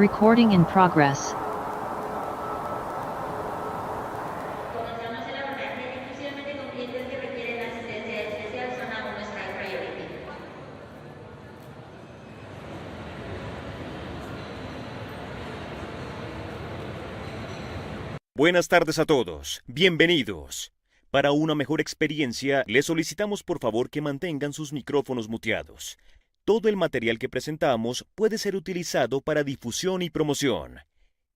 Recording in progress. Comenzamos el abordaje exclusivamente con clientes que requieren asistencia especial zona 1 Sky Priority. Buenas tardes a todos, bienvenidos. Para una mejor experiencia, les solicitamos por favor que mantengan sus micrófonos muteados. Todo el material que presentamos puede ser utilizado para difusión y promoción.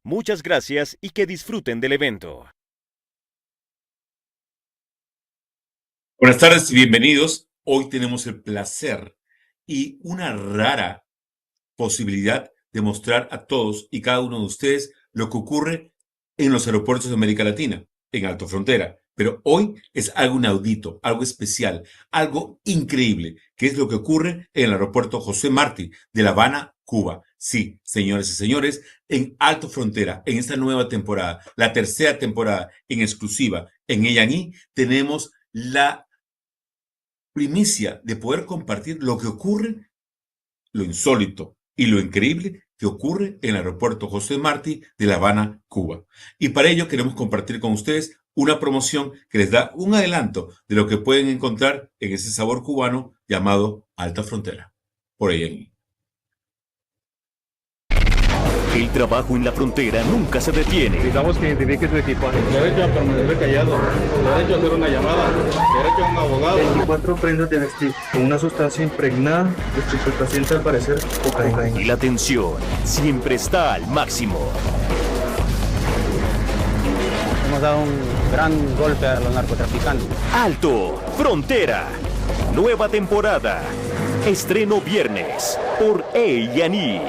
Muchas gracias y que disfruten del evento. Buenas tardes y bienvenidos. Hoy tenemos el placer y una rara posibilidad de mostrar a todos y cada uno de ustedes lo que ocurre en los aeropuertos de América Latina, en Alto Frontera. Pero hoy es algo inaudito, algo especial, algo increíble, que es lo que ocurre en el aeropuerto José Martí de La Habana, Cuba. Sí, señores y señores, en Alto Frontera, en esta nueva temporada, la tercera temporada en exclusiva en A&E, tenemos la primicia de poder compartir lo que ocurre, lo insólito y lo increíble que ocurre en el aeropuerto José Martí de La Habana, Cuba. Y para ello queremos compartir con ustedes una promoción que les da un adelanto de lo que pueden encontrar en ese sabor cubano llamado Alta Frontera. Por A&E. El trabajo en la frontera nunca se detiene. Necesitamos que identifique su equipaje. Derecho a permanecer callado. Derecho a hacer una llamada. Derecho a un abogado. 24 prendas de vestir con una sustancia impregnada de estupefaciente al parecer cocaína. Y la tensión siempre está al máximo. Hemos dado un gran golpe a los narcotraficantes. Alto Frontera. Nueva temporada. Estreno viernes por A&E.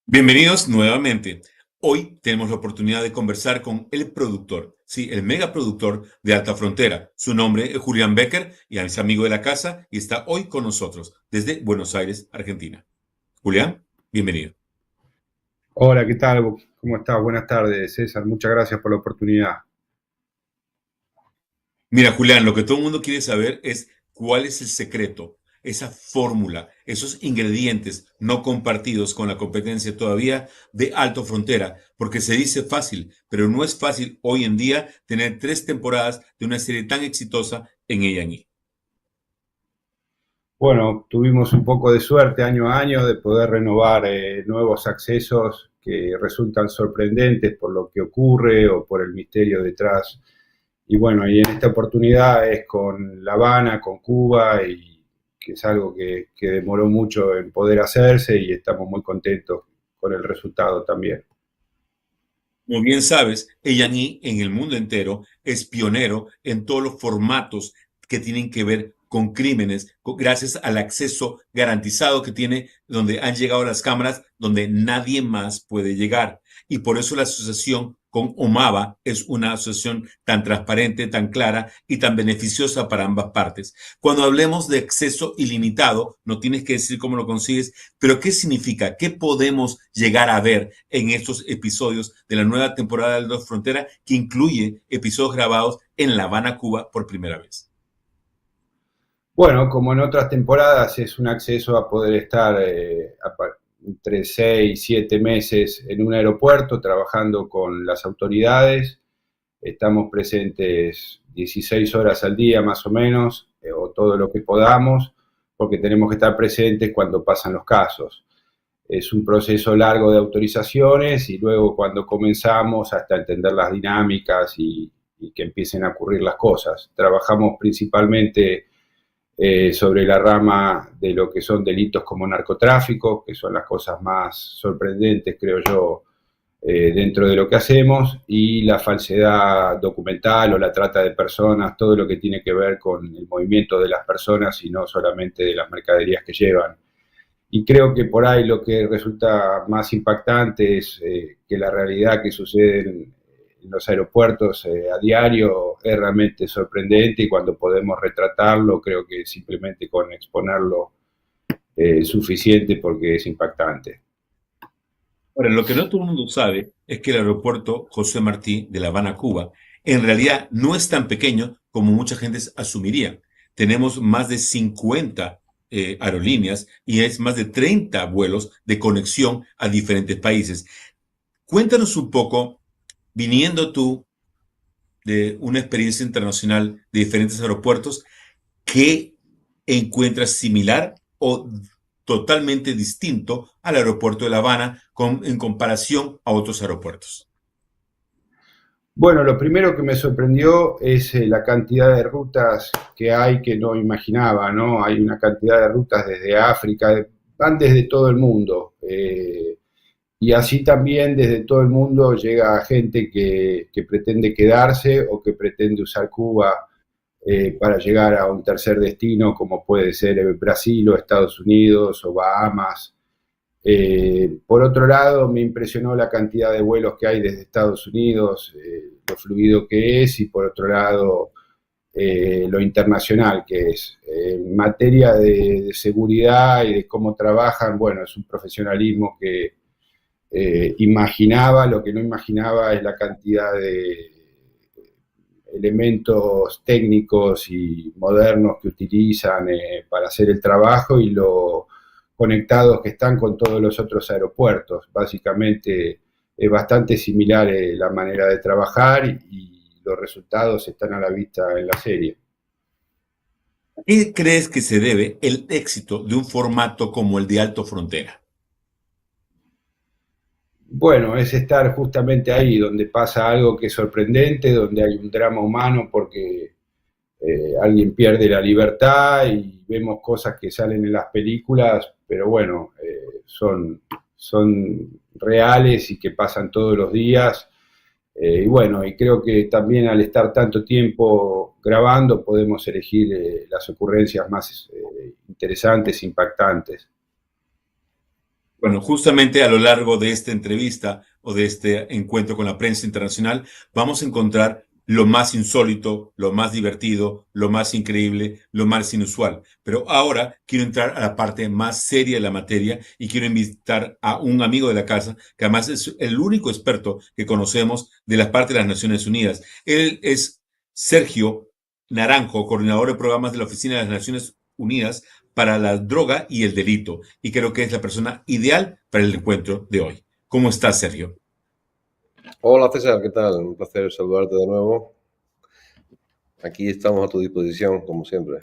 Bienvenidos nuevamente. Hoy tenemos la oportunidad de conversar con el productor, sí, el megaproductor de Alta Frontera. Su nombre es Julián Becker y es amigo de la casa y está hoy con nosotros desde Buenos Aires, Argentina. Julián, bienvenido. Hola, ¿qué tal? ¿Cómo estás? Buenas tardes, César. Muchas gracias por la oportunidad. Mira, Julián, lo que todo el mundo quiere saber es cuál es el secreto, esa fórmula, esos ingredientes no compartidos con la competencia todavía de Alto Frontera, porque se dice fácil, pero no es fácil hoy en día tener 3 temporadas de una serie tan exitosa en A&E. Bueno, tuvimos un poco de suerte año a año de poder renovar nuevos accesos que resultan sorprendentes por lo que ocurre o por el misterio detrás. Y bueno, y en esta oportunidad es con La Habana, con Cuba, y que es algo que demoró mucho en poder hacerse y estamos muy contentos con el resultado también. Como bien sabes, A&E en el mundo entero es pionero en todos los formatos que tienen que ver con crímenes, gracias al acceso garantizado que tiene, donde han llegado las cámaras, donde nadie más puede llegar. Y por eso la asociación con OMAVA es una asociación tan transparente, tan clara y tan beneficiosa para ambas partes. Cuando hablemos de acceso ilimitado, no tienes que decir cómo lo consigues, pero ¿qué significa? ¿Qué podemos llegar a ver en estos episodios de la nueva temporada de Alto Frontera, que incluye episodios grabados en La Habana, Cuba, por primera vez? Bueno, como en otras temporadas, es un acceso a poder estar entre 6 y 7 meses en un aeropuerto trabajando con las autoridades. Estamos presentes 16 horas al día más o menos, o todo lo que podamos, porque tenemos que estar presentes cuando pasan los casos. Es un proceso largo de autorizaciones y luego cuando comenzamos hasta entender las dinámicas y que empiecen a ocurrir las cosas. Trabajamos principalmente sobre la rama de lo que son delitos como narcotráfico, que son las cosas más sorprendentes, creo yo, dentro de lo que hacemos, y la falsedad documental o la trata de personas, todo lo que tiene que ver con el movimiento de las personas y no solamente de las mercaderías que llevan. Y creo que por ahí lo que resulta más impactante es que la realidad que sucede en los aeropuertos a diario es realmente sorprendente, y cuando podemos retratarlo, creo que simplemente con exponerlo es suficiente porque es impactante. Ahora, lo que no todo el mundo sabe es que el aeropuerto José Martí de La Habana, Cuba, en realidad no es tan pequeño como mucha gente asumiría. Tenemos más de 50 aerolíneas y es más de 30 vuelos de conexión a diferentes países. Cuéntanos un poco, viniendo tú de una experiencia internacional de diferentes aeropuertos, ¿qué encuentras similar o totalmente distinto al aeropuerto de La Habana en comparación a otros aeropuertos? Bueno, lo primero que me sorprendió es la cantidad de rutas que hay que no imaginaba, ¿no? Hay una cantidad de rutas desde África, van desde todo el mundo. Y así también desde todo el mundo llega gente que pretende quedarse o que pretende usar Cuba para llegar a un tercer destino, como puede ser Brasil o Estados Unidos o Bahamas. Por otro lado, me impresionó la cantidad de vuelos que hay desde Estados Unidos, lo fluido que es, y por otro lado, lo internacional que es. En materia de seguridad y de cómo trabajan, bueno, es un profesionalismo que imaginaba. Lo que no imaginaba es la cantidad de elementos técnicos y modernos que utilizan para hacer el trabajo y lo conectados que están con todos los otros aeropuertos. Básicamente es bastante similar la manera de trabajar y los resultados están a la vista en la serie. ¿A qué crees que se debe el éxito de un formato como el de Alto Frontera? Bueno, es estar justamente ahí donde pasa algo que es sorprendente, donde hay un drama humano porque alguien pierde la libertad y vemos cosas que salen en las películas, pero bueno, son reales y que pasan todos los días. Y bueno, y creo que también al estar tanto tiempo grabando podemos elegir las ocurrencias más interesantes, impactantes. Bueno, justamente a lo largo de esta entrevista o de este encuentro con la prensa internacional, vamos a encontrar lo más insólito, lo más divertido, lo más increíble, lo más inusual. Pero ahora quiero entrar a la parte más seria de la materia y quiero invitar a un amigo de la casa, que además es el único experto que conocemos de la parte de las Naciones Unidas. Él es Sergio Naranjo, coordinador de programas de la Oficina de las Naciones Unidas para la droga y el delito, y creo que es la persona ideal para el encuentro de hoy. ¿Cómo estás, Sergio? Hola César, ¿qué tal? Un placer saludarte de nuevo. Aquí estamos a tu disposición, como siempre.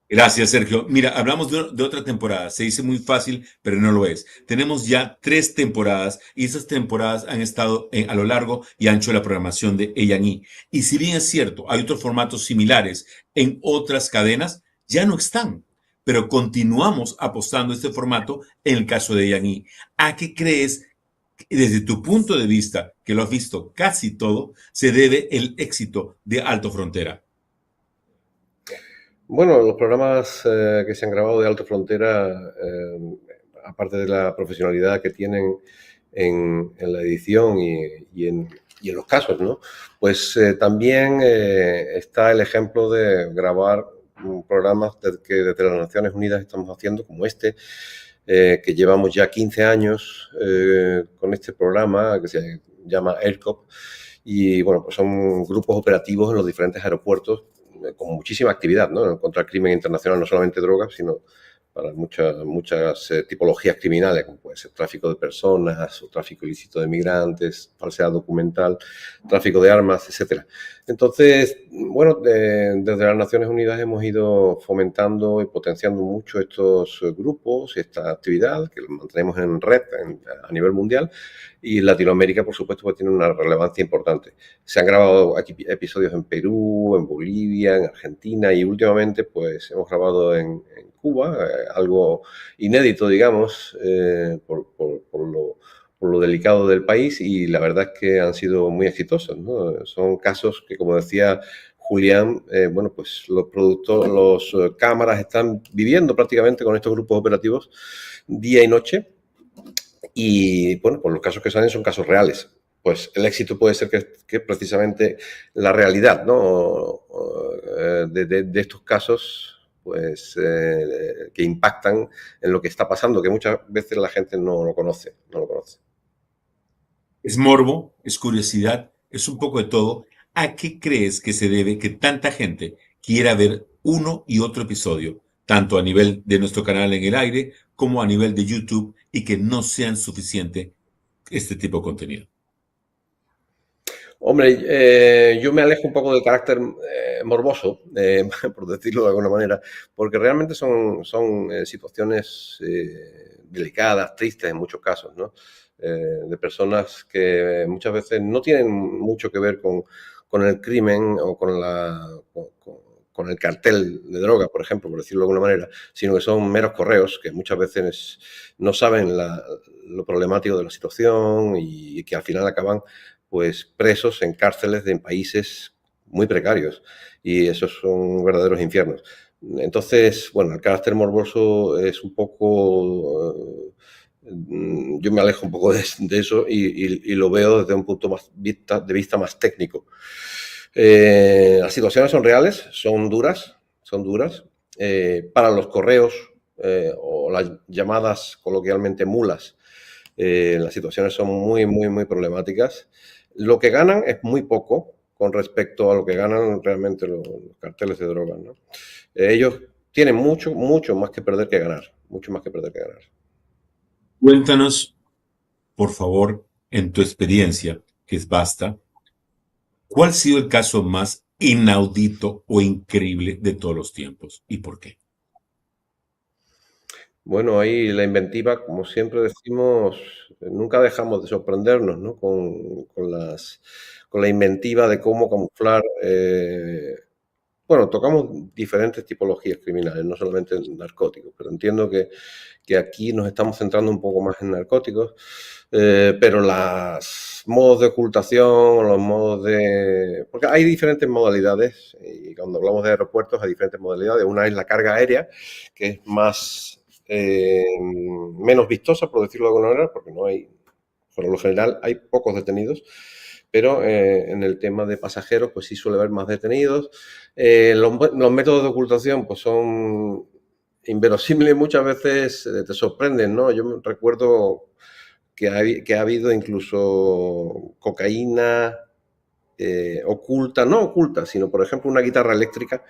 Gracias, Sergio. Mira, hablamos de otra temporada. Se dice muy fácil, pero no lo es. Tenemos ya 3 temporadas y esas temporadas han estado a lo largo y ancho de la programación de A&E. Y si bien es cierto, hay otros formatos similares en otras cadenas, ya no están. Pero continuamos apostando a este formato en el caso de A&E. ¿A qué crees, desde tu punto de vista, que lo has visto casi todo, se debe el éxito de Alto Frontera? Bueno, los programas que se han grabado de Alto Frontera, aparte de la profesionalidad que tienen en la edición y en los casos, ¿no? Pues también está el ejemplo de grabar programas que desde las Naciones Unidas estamos haciendo, como este, que llevamos ya 15 años con este programa que se llama AirCop. Y bueno, pues son grupos operativos en los diferentes aeropuertos con muchísima actividad, ¿no? Contra el crimen internacional, no solamente drogas, sino para muchas tipologías criminales, como puede ser tráfico de personas, o tráfico ilícito de migrantes, falsedad documental, tráfico de armas, etcétera. Entonces, bueno, desde las Naciones Unidas hemos ido fomentando y potenciando mucho estos grupos y esta actividad, que los mantenemos en red a nivel mundial, y Latinoamérica, por supuesto, pues tiene una relevancia importante. Se han grabado aquí episodios en Perú, en Bolivia, en Argentina, y últimamente pues hemos grabado en Cuba, algo inédito, digamos, por lo delicado del país, y la verdad es que han sido muy exitosos, ¿no? Son casos que, como decía Julián, bueno, pues los cámaras están viviendo prácticamente con estos grupos operativos día y noche, y bueno, pues los casos que salen son casos reales. Pues el éxito puede ser que precisamente la realidad, ¿no? de estos casos, pues que impactan en lo que está pasando, que muchas veces la gente no lo conoce. Es morbo, es curiosidad, es un poco de todo. ¿A qué crees que se debe que tanta gente quiera ver uno y otro episodio tanto a nivel de nuestro canal en el aire como a nivel de YouTube, y que no sean suficiente este tipo de contenido? Hombre, yo me alejo un poco del carácter morboso, por decirlo de alguna manera, porque realmente son situaciones delicadas, tristes en muchos casos, ¿no? De personas que muchas veces no tienen mucho que ver con el crimen o con el cartel de droga, por ejemplo, por decirlo de alguna manera, sino que son meros correos que muchas veces no saben lo problemático de la situación y que al final acaban pues presos en cárceles en países muy precarios, y esos son verdaderos infiernos. Entonces, bueno, el carácter morboso es un poco... yo me alejo un poco de eso y lo veo desde un punto de vista más técnico. Las situaciones son reales, son duras. Para los correos o las llamadas coloquialmente mulas, las situaciones son muy, muy, muy problemáticas. Lo que ganan es muy poco con respecto a lo que ganan realmente los carteles de drogas, ¿no? Ellos tienen mucho, mucho más que perder que ganar. Mucho más que perder que ganar. Cuéntanos, por favor, en tu experiencia, que es vasta, ¿cuál ha sido el caso más inaudito o increíble de todos los tiempos y por qué? Bueno, ahí la inventiva, como siempre decimos, nunca dejamos de sorprendernos, ¿no? Con la inventiva de cómo camuflar. Bueno, tocamos diferentes tipologías criminales, no solamente narcóticos, pero entiendo que aquí nos estamos centrando un poco más en narcóticos, pero los modos de ocultación, los modos de... Porque hay diferentes modalidades, y cuando hablamos de aeropuertos hay diferentes modalidades. Una es la carga aérea, que es más... menos vistosa, por decirlo de alguna manera, porque no hay, por lo general, hay pocos detenidos, pero en el tema de pasajeros, pues sí suele haber más detenidos. Los métodos de ocultación, pues son inverosímiles, muchas veces te sorprenden, ¿no? Yo recuerdo que ha habido incluso cocaína oculta, no oculta, sino, por ejemplo, una guitarra eléctrica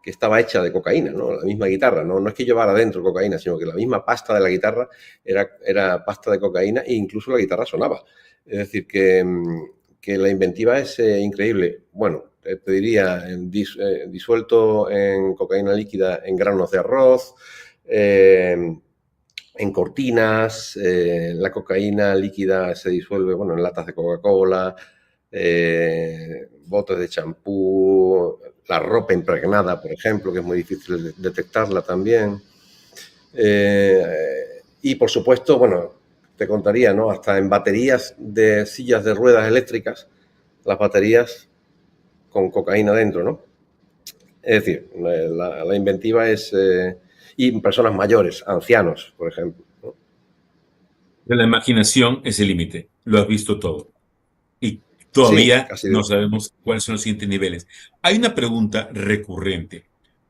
que estaba hecha de cocaína, ¿no? La misma guitarra, no es que llevara dentro cocaína, sino que la misma pasta de la guitarra era pasta de cocaína, e incluso la guitarra sonaba. Es decir, que la inventiva es increíble. Bueno, te diría, disuelto en cocaína líquida en granos de arroz, en cortinas, la cocaína líquida se disuelve, bueno, en latas de Coca-Cola, botes de champú, la ropa impregnada, por ejemplo, que es muy difícil detectarla también. Y por supuesto, bueno, te contaría, ¿no? Hasta en baterías de sillas de ruedas eléctricas, las baterías con cocaína dentro, ¿no? Es decir, la inventiva es... y personas mayores, ancianos, por ejemplo, ¿no? La imaginación es el límite, lo has visto todo. Y Sí, todavía casi. no sabemos cuáles son los siguientes niveles. Hay una pregunta recurrente.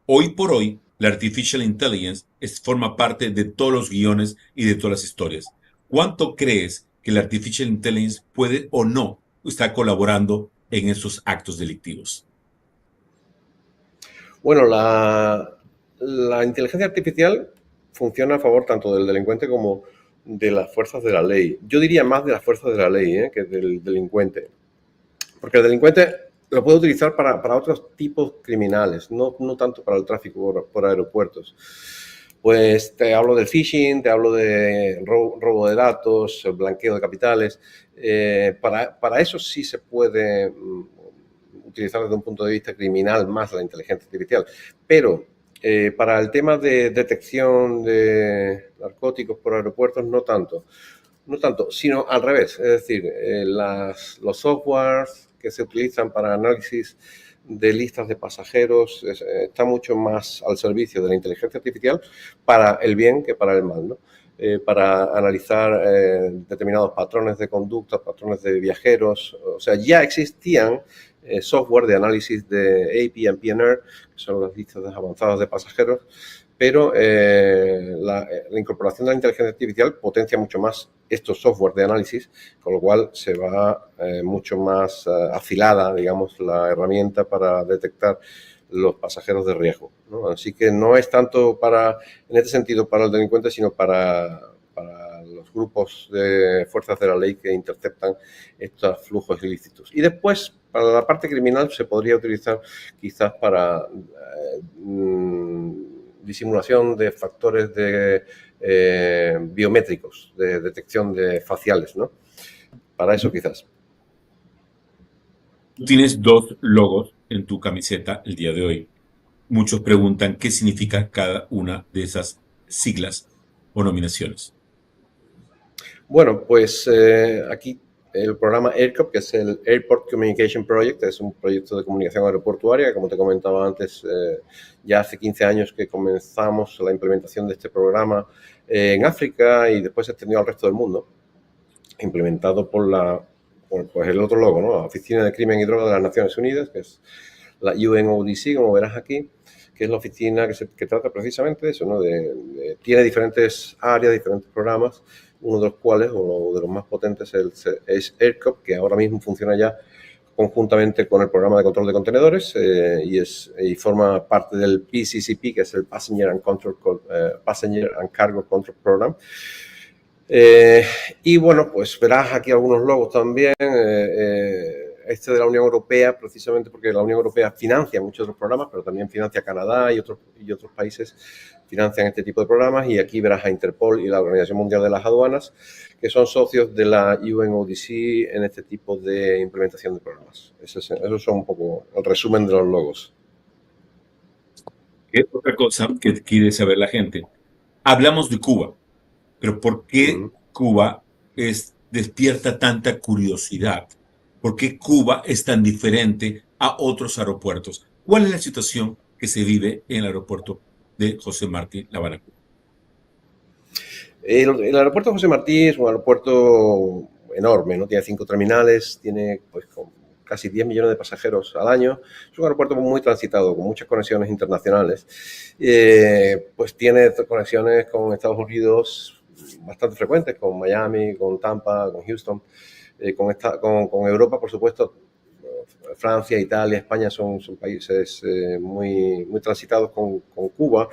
Hoy por hoy, la Artificial Intelligence forma parte de todos los guiones y de todas las historias. ¿Cuánto crees que la Artificial Intelligence puede o no estar colaborando en esos actos delictivos? Bueno, la inteligencia artificial funciona a favor tanto del delincuente como de las fuerzas de la ley. Yo diría más de las fuerzas de la ley, que del delincuente. Porque el delincuente lo puede utilizar para otros tipos criminales, no tanto para el tráfico por aeropuertos. Pues te hablo del phishing, te hablo de robo de datos, blanqueo de capitales. Para eso sí se puede utilizar desde un punto de vista criminal más la inteligencia artificial. Pero para el tema de detección de narcóticos por aeropuertos, no tanto, sino al revés. Es decir, los softwares que se utilizan para análisis de listas de pasajeros está mucho más al servicio de la inteligencia artificial para el bien que para el mal, ¿no? Para analizar determinados patrones de conducta, patrones de viajeros. O sea, ya existían software de análisis de AP y PNR, que son las listas avanzadas de pasajeros, pero la incorporación de la inteligencia artificial potencia mucho más estos software de análisis, con lo cual se va mucho más afilada, digamos, la herramienta para detectar los pasajeros de riesgo, ¿no? Así que no es tanto en este sentido para el delincuente, sino para los grupos de fuerzas de la ley que interceptan estos flujos ilícitos. Y después, para la parte criminal, se podría utilizar quizás para disimulación de factores biométricos, de detección de faciales, ¿no? Para eso quizás. Tú tienes 2 logos en tu camiseta el día de hoy. Muchos preguntan qué significa cada una de esas siglas o nominaciones. Bueno, pues aquí el programa AirCop, que es el Airport Communication Project, es un proyecto de comunicación aeroportuaria. Como te comentaba antes, ya hace 15 años que comenzamos la implementación de este programa en África y después se extendió al resto del mundo, implementado por pues el otro logo, ¿no? La Oficina de Crimen y Droga de las Naciones Unidas, que es la UNODC, como verás aquí, que es la oficina que trata precisamente de eso, ¿no? Tiene diferentes áreas, diferentes programas, uno de los cuales, o de los más potentes, es AirCop, que ahora mismo funciona ya conjuntamente con el programa de control de contenedores y forma parte del PCCP, que es el Passenger and Cargo Control Program. Y bueno, pues verás aquí algunos logos también. Este de la Unión Europea, precisamente porque la Unión Europea financia muchos de los programas, pero también financia Canadá y otros países financian este tipo de programas. Y aquí verás a Interpol y la Organización Mundial de las Aduanas, que son socios de la UNODC en este tipo de implementación de programas. Esos son un poco el resumen de los logos. ¿Qué otra cosa que quiere saber la gente? Hablamos de Cuba, pero ¿por qué Cuba despierta tanta curiosidad? ¿Por qué Cuba es tan diferente a otros aeropuertos? ¿Cuál es la situación que se vive en el aeropuerto de José Martí, La Habana, Cuba? El aeropuerto José Martí es un aeropuerto enorme, ¿no? Tiene 5 terminales, tiene pues casi 10 millones de pasajeros al año. Es un aeropuerto muy transitado, con muchas conexiones internacionales. Pues tiene conexiones con Estados Unidos bastante frecuentes, con Miami, con Tampa, con Houston. Con Europa, por supuesto, Francia, Italia, España son países muy transitados con Cuba.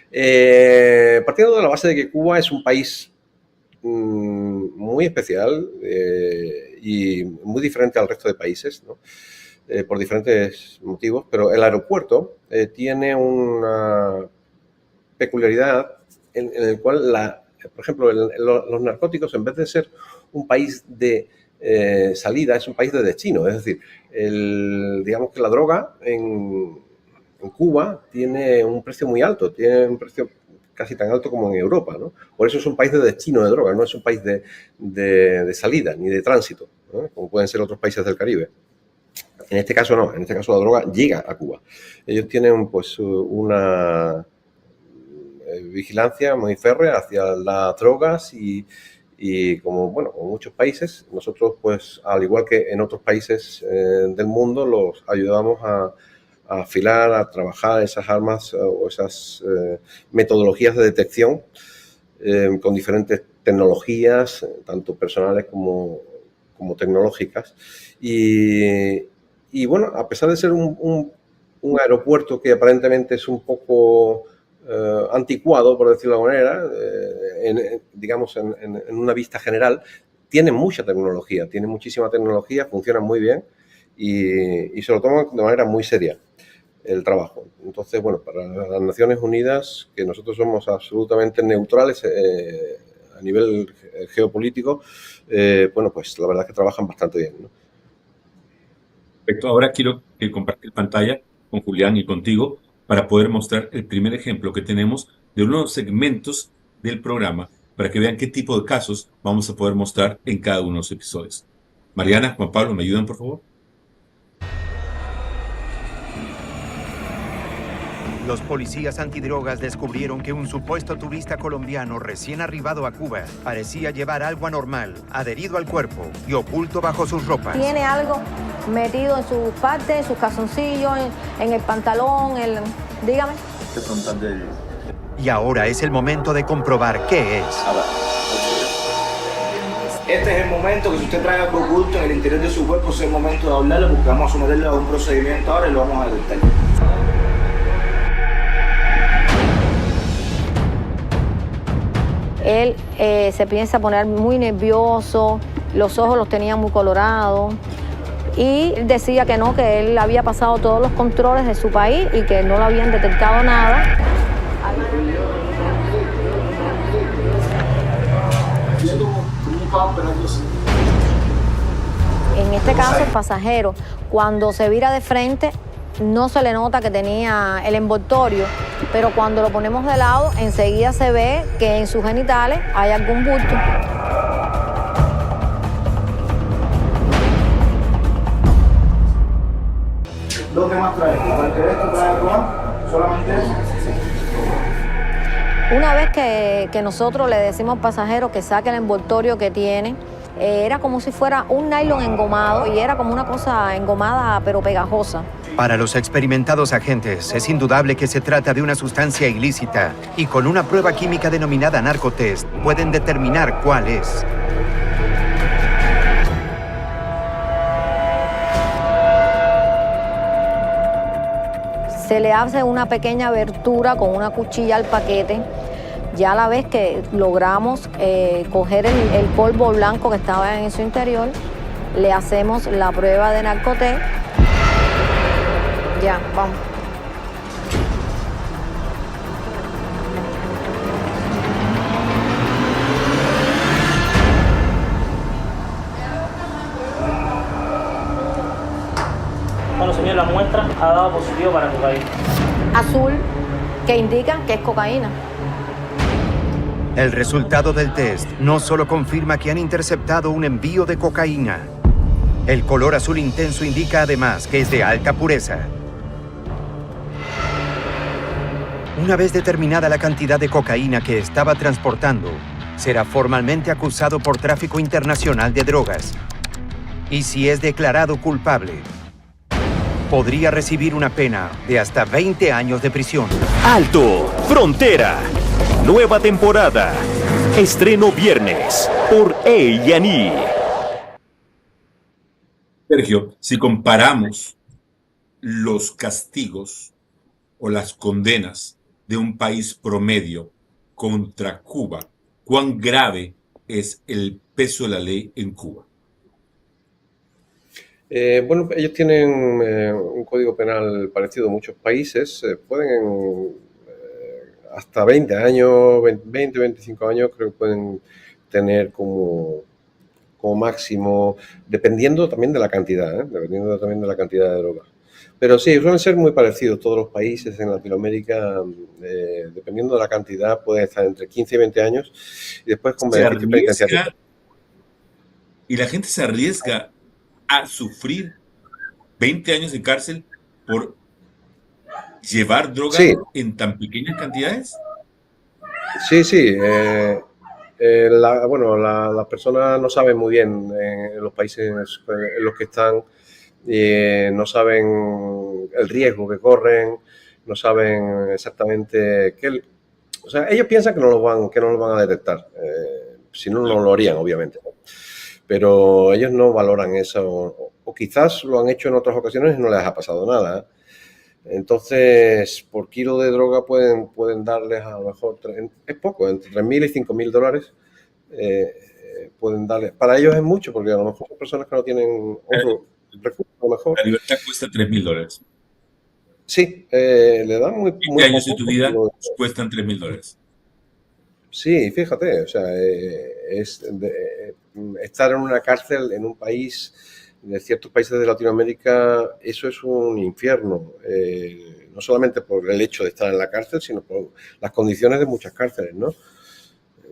Partiendo de la base de que Cuba es un país muy especial y muy diferente al resto de países, ¿no? Por diferentes motivos, pero el aeropuerto tiene una peculiaridad en el cual, por ejemplo, los narcóticos, en vez de ser un país de salida, es un país de destino. Es decir, digamos que la droga en Cuba tiene un precio muy alto, tiene un precio casi tan alto como en Europa, ¿no? Por eso es un país de destino de droga, no es un país de salida ni de tránsito, ¿no? Como pueden ser otros países del Caribe. En este caso no, en este caso la droga llega a Cuba. Ellos tienen pues una vigilancia muy férrea hacia las drogas y como muchos países, nosotros pues al igual que en otros países del mundo los ayudamos a afilar, a trabajar esas armas o esas metodologías de detección con diferentes tecnologías, tanto personales como tecnológicas. Y bueno, a pesar de ser un aeropuerto que aparentemente es un poco anticuado, por decirlo de alguna manera, digamos en una vista general, tiene mucha tecnología, tiene muchísima tecnología, funciona muy bien y se lo toman de manera muy seria el trabajo. Entonces, bueno, para las Naciones Unidas, que nosotros somos absolutamente neutrales a nivel geopolítico, bueno, pues la verdad es que trabajan bastante bien, ¿no? Perfecto. Ahora quiero compartir pantalla con Julián y contigo para poder mostrar el primer ejemplo que tenemos de unos segmentos del programa para que vean qué tipo de casos vamos a poder mostrar en cada uno de los episodios. Mariana, Juan Pablo, ¿me ayudan, por favor? Los policías antidrogas descubrieron que un supuesto turista colombiano recién arribado a Cuba parecía llevar algo anormal, adherido al cuerpo y oculto bajo sus ropas. Tiene algo metido en sus partes, en sus calzoncillos, en el pantalón, dígame. Y ahora es el momento de comprobar qué es. Este es el momento que si usted trae algo oculto en el interior de su cuerpo, es el momento de hablarle porque vamos a someterle a un procedimiento ahora y lo vamos a detectar. él se piensa poner muy nervioso, los ojos los tenía muy colorados y decía que no, que él había pasado todos los controles de su país y que no lo habían detectado nada. En este caso, el pasajero, cuando se vira de frente, no se le nota que tenía el envoltorio, pero cuando lo ponemos de lado, enseguida se ve que en sus genitales hay algún bulto. ¿Dónde más traes? ¿Aparte de esto traes algo más? ¿Solamente eso? Una vez que nosotros le decimos al pasajero que saque el envoltorio que tiene, era como si fuera un nylon engomado y era como una cosa engomada pero pegajosa. Para los experimentados agentes es indudable que se trata de una sustancia ilícita y con una prueba química denominada narcotest pueden determinar cuál es. Se le hace una pequeña abertura con una cuchilla al paquete. Ya a la vez que logramos coger el polvo blanco que estaba en su interior, le hacemos la prueba de narcotest. Ya, vamos. Bueno, señor, la muestra ha dado positivo para cocaína. Azul, que indica que es cocaína. El resultado del test no solo confirma que han interceptado un envío de cocaína. El color azul intenso indica además que es de alta pureza. Una vez determinada la cantidad de cocaína que estaba transportando, será formalmente acusado por tráfico internacional de drogas. Y si es declarado culpable, podría recibir una pena de hasta 20 años de prisión. Alto Frontera. Nueva temporada. Estreno viernes por A&E. Sergio, si comparamos los castigos o las condenas de un país promedio contra Cuba, ¿cuán grave es el peso de la ley en Cuba? Bueno, ellos tienen un código penal parecido a muchos países. Pueden hasta 20 años, 20, 25 años, creo que pueden tener como máximo, dependiendo también de la cantidad, dependiendo también de la cantidad de droga. Pero sí, suelen ser muy parecidos todos los países en Latinoamérica, dependiendo de la cantidad, pueden estar entre 15 y 20 años y después con beneficio penitenciario. Y la gente se arriesga a sufrir 20 años de cárcel por llevar droga en tan pequeñas cantidades. Sí, sí. Las personas no saben muy bien en los países en los que están, no saben el riesgo que corren, no saben exactamente qué. O sea, ellos piensan que no los van a detectar. Si no, no lo harían, obviamente. Pero ellos no valoran eso, o quizás lo han hecho en otras ocasiones y no les ha pasado nada. Entonces, por kilo de droga pueden darles a lo mejor, es poco, entre $3,000 y $5,000 pueden darles. Para ellos es mucho, porque a lo mejor son personas que no tienen otro recurso, a lo mejor. La libertad cuesta $3,000. Sí, le dan muy 20 años de tu vida cuestan $3,000. Sí, fíjate, o sea, estar en una cárcel en un país, de ciertos países de Latinoamérica, eso es un infierno, no solamente por el hecho de estar en la cárcel, sino por las condiciones de muchas cárceles, ¿no?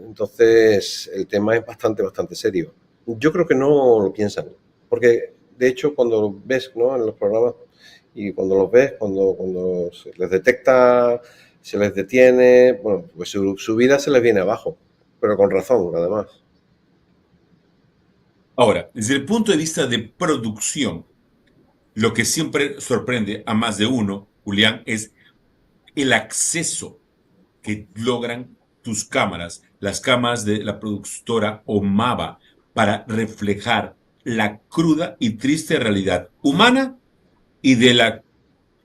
Entonces, el tema es bastante serio. Yo creo que no lo piensan, porque de hecho cuando lo ves, ¿no?, en los programas, y cuando los ves, cuando se les detecta, se les detiene, bueno, pues su vida se les viene abajo, pero con razón, además. Ahora, desde el punto de vista de producción, lo que siempre sorprende a más de uno, Julián, es el acceso que logran tus cámaras, las cámaras de la productora Omaba, para reflejar la cruda y triste realidad humana y de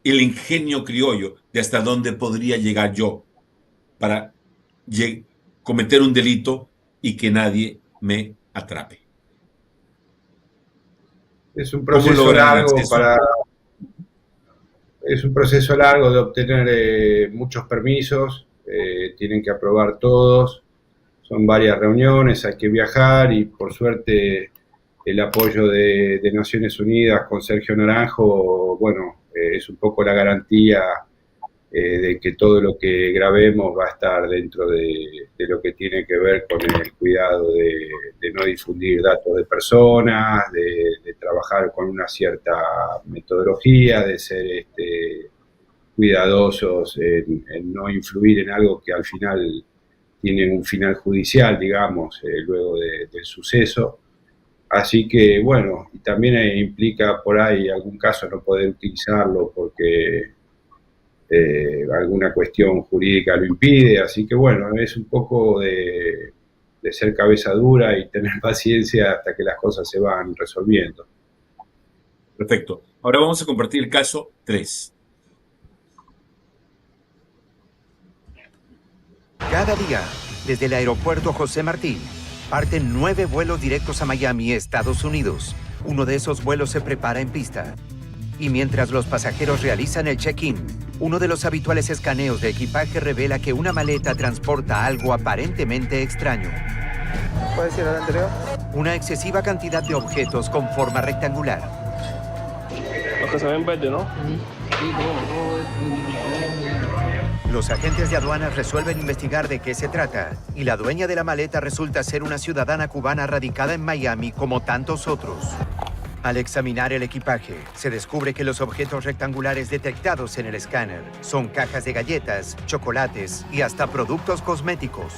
el ingenio criollo de hasta dónde podría llegar yo para cometer un delito y que nadie me atrape? Es un proceso largo es un proceso largo de obtener muchos permisos, tienen que aprobar todos, son varias reuniones, hay que viajar y por suerte el apoyo de Naciones Unidas con Sergio Naranjo, bueno, es un poco la garantía de que todo lo que grabemos va a estar dentro de lo que tiene que ver con el cuidado de no difundir datos de personas, de trabajar con una cierta metodología, de ser cuidadosos en no influir en algo que al final tiene un final judicial, digamos, luego del suceso. Así que, bueno, y también implica por ahí algún caso no poder utilizarlo porque alguna cuestión jurídica lo impide, así que bueno, es un poco de ser cabeza dura y tener paciencia hasta que las cosas se van resolviendo. Perfecto. Ahora vamos a compartir el caso 3. Cada día, desde el aeropuerto José Martí, parten 9 vuelos directos a Miami, Estados Unidos. Uno de esos vuelos se prepara en pista. Y mientras los pasajeros realizan el check-in, uno de los habituales escaneos de equipaje revela que una maleta transporta algo aparentemente extraño. ¿Puedes ir al anterior? Una excesiva cantidad de objetos con forma rectangular. Los que se ven verde, ¿no? Los agentes de aduanas resuelven investigar de qué se trata, y la dueña de la maleta resulta ser una ciudadana cubana radicada en Miami como tantos otros. Al examinar el equipaje, se descubre que los objetos rectangulares detectados en el escáner son cajas de galletas, chocolates y hasta productos cosméticos.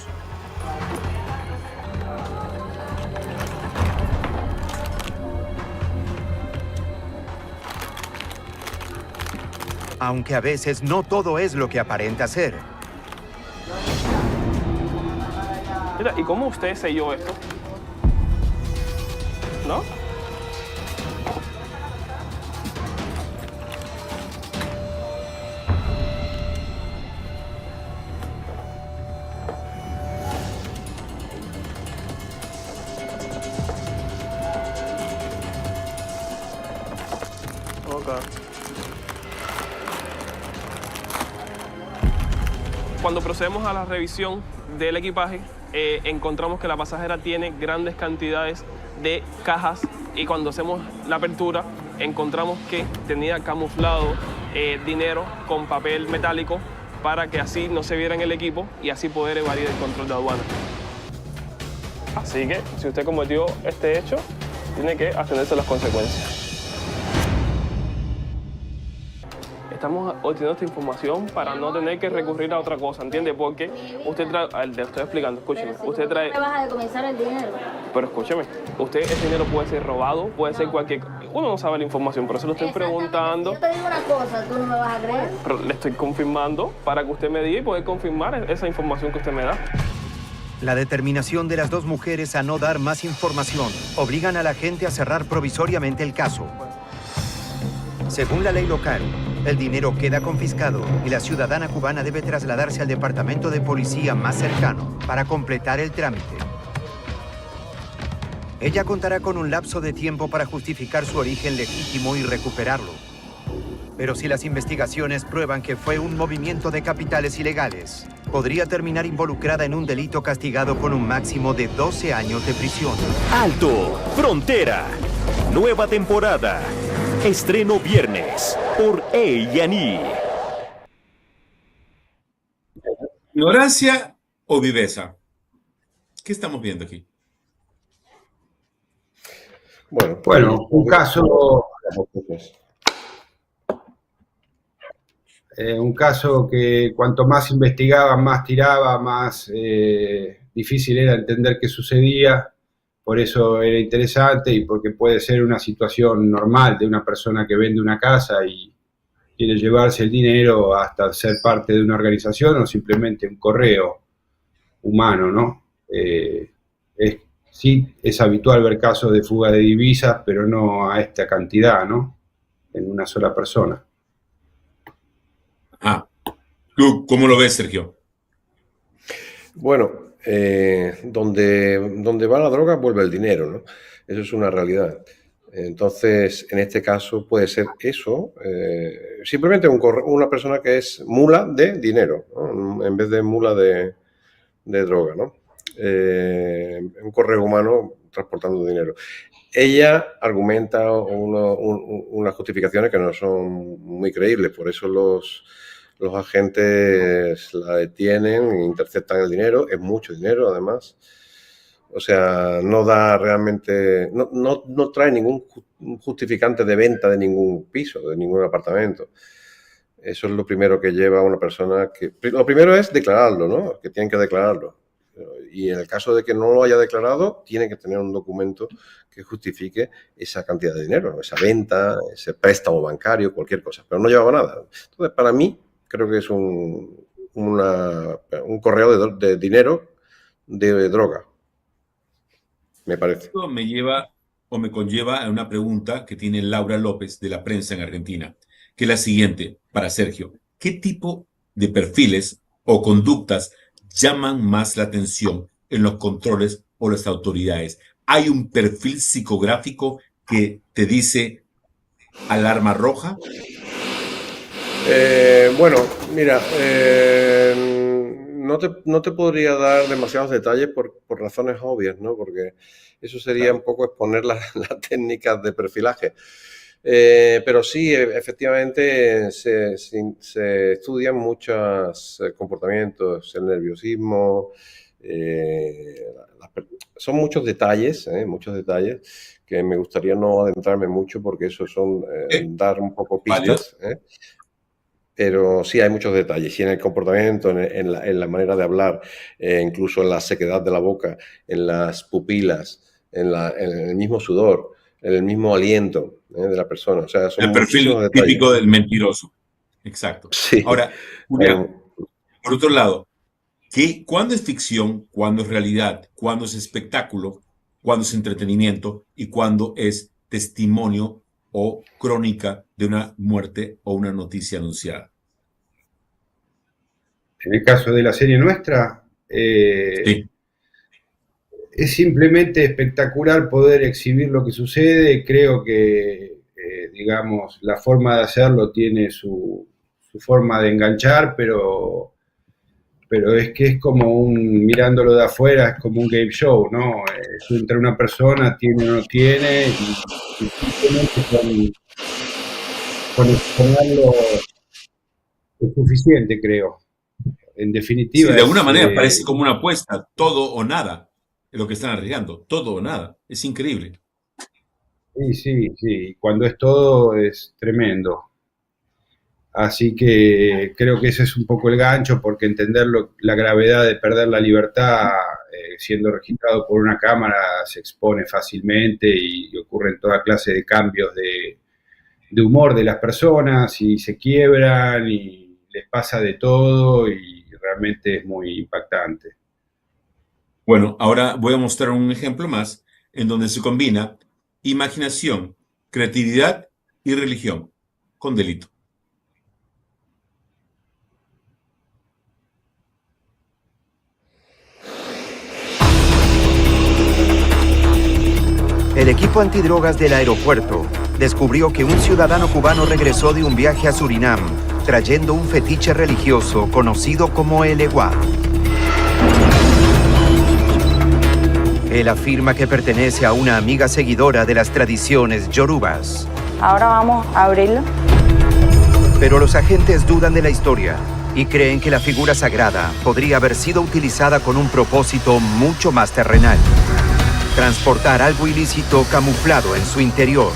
Aunque a veces no todo es lo que aparenta ser. Mira, ¿y cómo usted selló esto? ¿No? Cuando procedemos a la revisión del equipaje, encontramos que la pasajera tiene grandes cantidades de cajas y cuando hacemos la apertura encontramos que tenía camuflado dinero con papel metálico para que así no se viera en el equipo y así poder evadir el control de aduana. Así que si usted cometió este hecho, tiene que atenerse a las consecuencias. Estamos obteniendo esta información para no tener que recurrir a otra cosa, ¿entiende? Porque usted trae, le estoy explicando, escúcheme, usted trae... ¿Te vas a decomisar el dinero? Pero escúcheme, ese dinero puede ser robado, puede ser cualquier... Uno no sabe la información, por eso le estoy preguntando. Yo te digo una cosa, tú no me vas a creer. Pero le estoy confirmando para que usted me diga y poder confirmar esa información que usted me da. La determinación de las dos mujeres a no dar más información obligan a la gente a cerrar provisoriamente el caso. Según la ley local, el dinero queda confiscado y la ciudadana cubana debe trasladarse al departamento de policía más cercano para completar el trámite. Ella contará con un lapso de tiempo para justificar su origen legítimo y recuperarlo. Pero si las investigaciones prueban que fue un movimiento de capitales ilegales, podría terminar involucrada en un delito castigado con un máximo de 12 años de prisión. Alto, Frontera. Nueva temporada. Estreno viernes por A&E. ¿Ignorancia o viveza? ¿Qué estamos viendo aquí? Bueno, un caso que cuanto más investigaban, más tiraba, más difícil era entender qué sucedía. Por eso era interesante y porque puede ser una situación normal de una persona que vende una casa y quiere llevarse el dinero hasta ser parte de una organización o simplemente un correo humano, ¿no? Sí, es habitual ver casos de fuga de divisas, pero no a esta cantidad, ¿no? En una sola persona. ¿Tú cómo lo ves, Sergio? Bueno, donde va la droga vuelve el dinero, ¿no? Eso es una realidad. Entonces, en este caso puede ser eso, simplemente una persona que es mula de dinero, ¿no? En vez de mula de droga, ¿no? Un correo humano transportando dinero. Ella argumenta unas justificaciones que no son muy creíbles, por eso los agentes la detienen, interceptan el dinero, es mucho dinero además. O sea, no da realmente, no trae ningún justificante de venta de ningún piso, de ningún apartamento. Eso es lo primero que lleva a una persona que... Lo primero es declararlo, ¿no? Que tienen que declararlo. Y en el caso de que no lo haya declarado, tiene que tener un documento que justifique esa cantidad de dinero, esa venta, ese préstamo bancario, cualquier cosa. Pero no llevaba nada. Entonces, para mí, creo que es un correo de dinero de droga. Me parece. Esto me lleva o me conlleva a una pregunta que tiene Laura López de La Prensa en Argentina, que es la siguiente para Sergio. ¿Qué tipo de perfiles o conductas llaman más la atención en los controles o las autoridades? ¿Hay un perfil psicográfico que te dice alarma roja? Bueno, mira, no te podría dar demasiados detalles por razones obvias, ¿no? Porque eso sería un poco exponer las técnicas de perfilaje. Pero sí, efectivamente, se estudian muchos comportamientos, el nerviosismo, son muchos detalles que me gustaría no adentrarme mucho porque eso son dar un poco pistas. Pero sí hay muchos detalles, y en el comportamiento, en la manera de hablar, incluso en la sequedad de la boca, en las pupilas, en el mismo sudor, en el mismo aliento de la persona. O sea, son el perfil típico del mentiroso. Exacto. Sí. Ahora, Julián, por otro lado, ¿cuándo es ficción, cuándo es realidad, cuándo es espectáculo, cuándo es entretenimiento y cuándo es testimonio o crónica de una muerte o una noticia anunciada? En el caso de la serie nuestra, sí. Es simplemente espectacular poder exhibir lo que sucede. Creo que, digamos, la forma de hacerlo tiene su forma de enganchar, pero es que es como mirándolo de afuera, es como un game show, ¿no? Entre una persona, tiene o no tiene, y simplemente con exponerlo es suficiente, creo. En definitiva. Sí, de alguna manera parece como una apuesta, todo o nada, es lo que están arriesgando, todo o nada, es increíble. Sí, cuando es todo es tremendo. Así que creo que ese es un poco el gancho, porque entender la gravedad de perder la libertad siendo registrado por una cámara se expone fácilmente y ocurren toda clase de cambios de humor de las personas y se quiebran y les pasa de todo y realmente es muy impactante. Bueno, ahora voy a mostrar un ejemplo más en donde se combina imaginación, creatividad y religión con delito. El equipo antidrogas del aeropuerto descubrió que un ciudadano cubano regresó de un viaje a Surinam trayendo un fetiche religioso conocido como el eguá. Él afirma que pertenece a una amiga seguidora de las tradiciones yorubas. Ahora vamos a abrirlo. Pero los agentes dudan de la historia y creen que la figura sagrada podría haber sido utilizada con un propósito mucho más terrenal: transportar algo ilícito camuflado en su interior.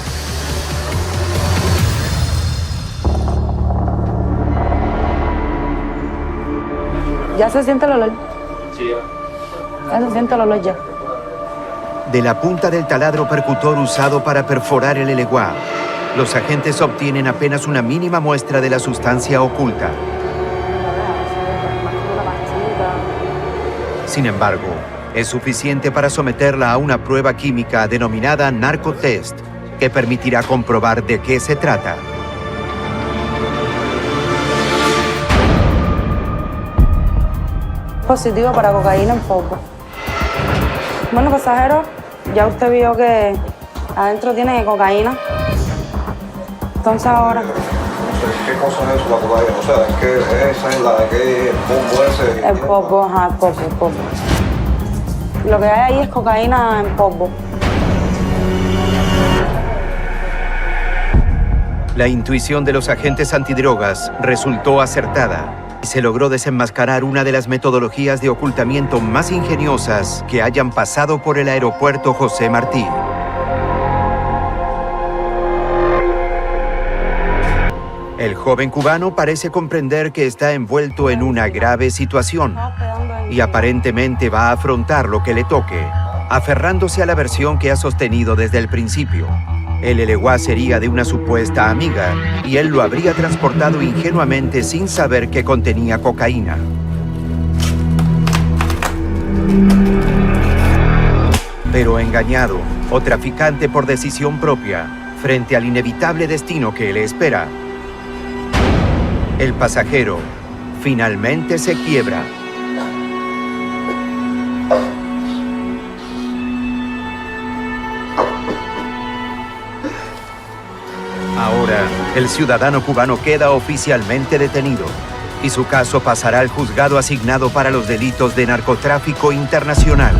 ¿Ya se siente el olor? Sí, Ya se siente el olor ya. De la punta del taladro percutor usado para perforar el eleguá, los agentes obtienen apenas una mínima muestra de la sustancia oculta. Sin embargo, es suficiente para someterla a una prueba química denominada narcotest, que permitirá comprobar de qué se trata. positivo para cocaína en polvo. Bueno, pasajero, ya usted vio que adentro tiene cocaína. Entonces ahora... ¿Qué cosa es eso, la cocaína? O sea, esa es la de que el polvo ese... El polvo, ajá, el polvo. Lo que hay ahí es cocaína en polvo. La intuición de los agentes antidrogas resultó acertada y se logró desenmascarar una de las metodologías de ocultamiento más ingeniosas que hayan pasado por el aeropuerto José Martí. El joven cubano parece comprender que está envuelto en una grave situación y aparentemente va a afrontar lo que le toque, aferrándose a la versión que ha sostenido desde el principio. El Eleguá sería de una supuesta amiga y él lo habría transportado ingenuamente sin saber que contenía cocaína. Pero engañado o traficante por decisión propia, frente al inevitable destino que le espera, el pasajero finalmente se quiebra. Ahora, el ciudadano cubano queda oficialmente detenido y su caso pasará al juzgado asignado para los delitos de narcotráfico internacional.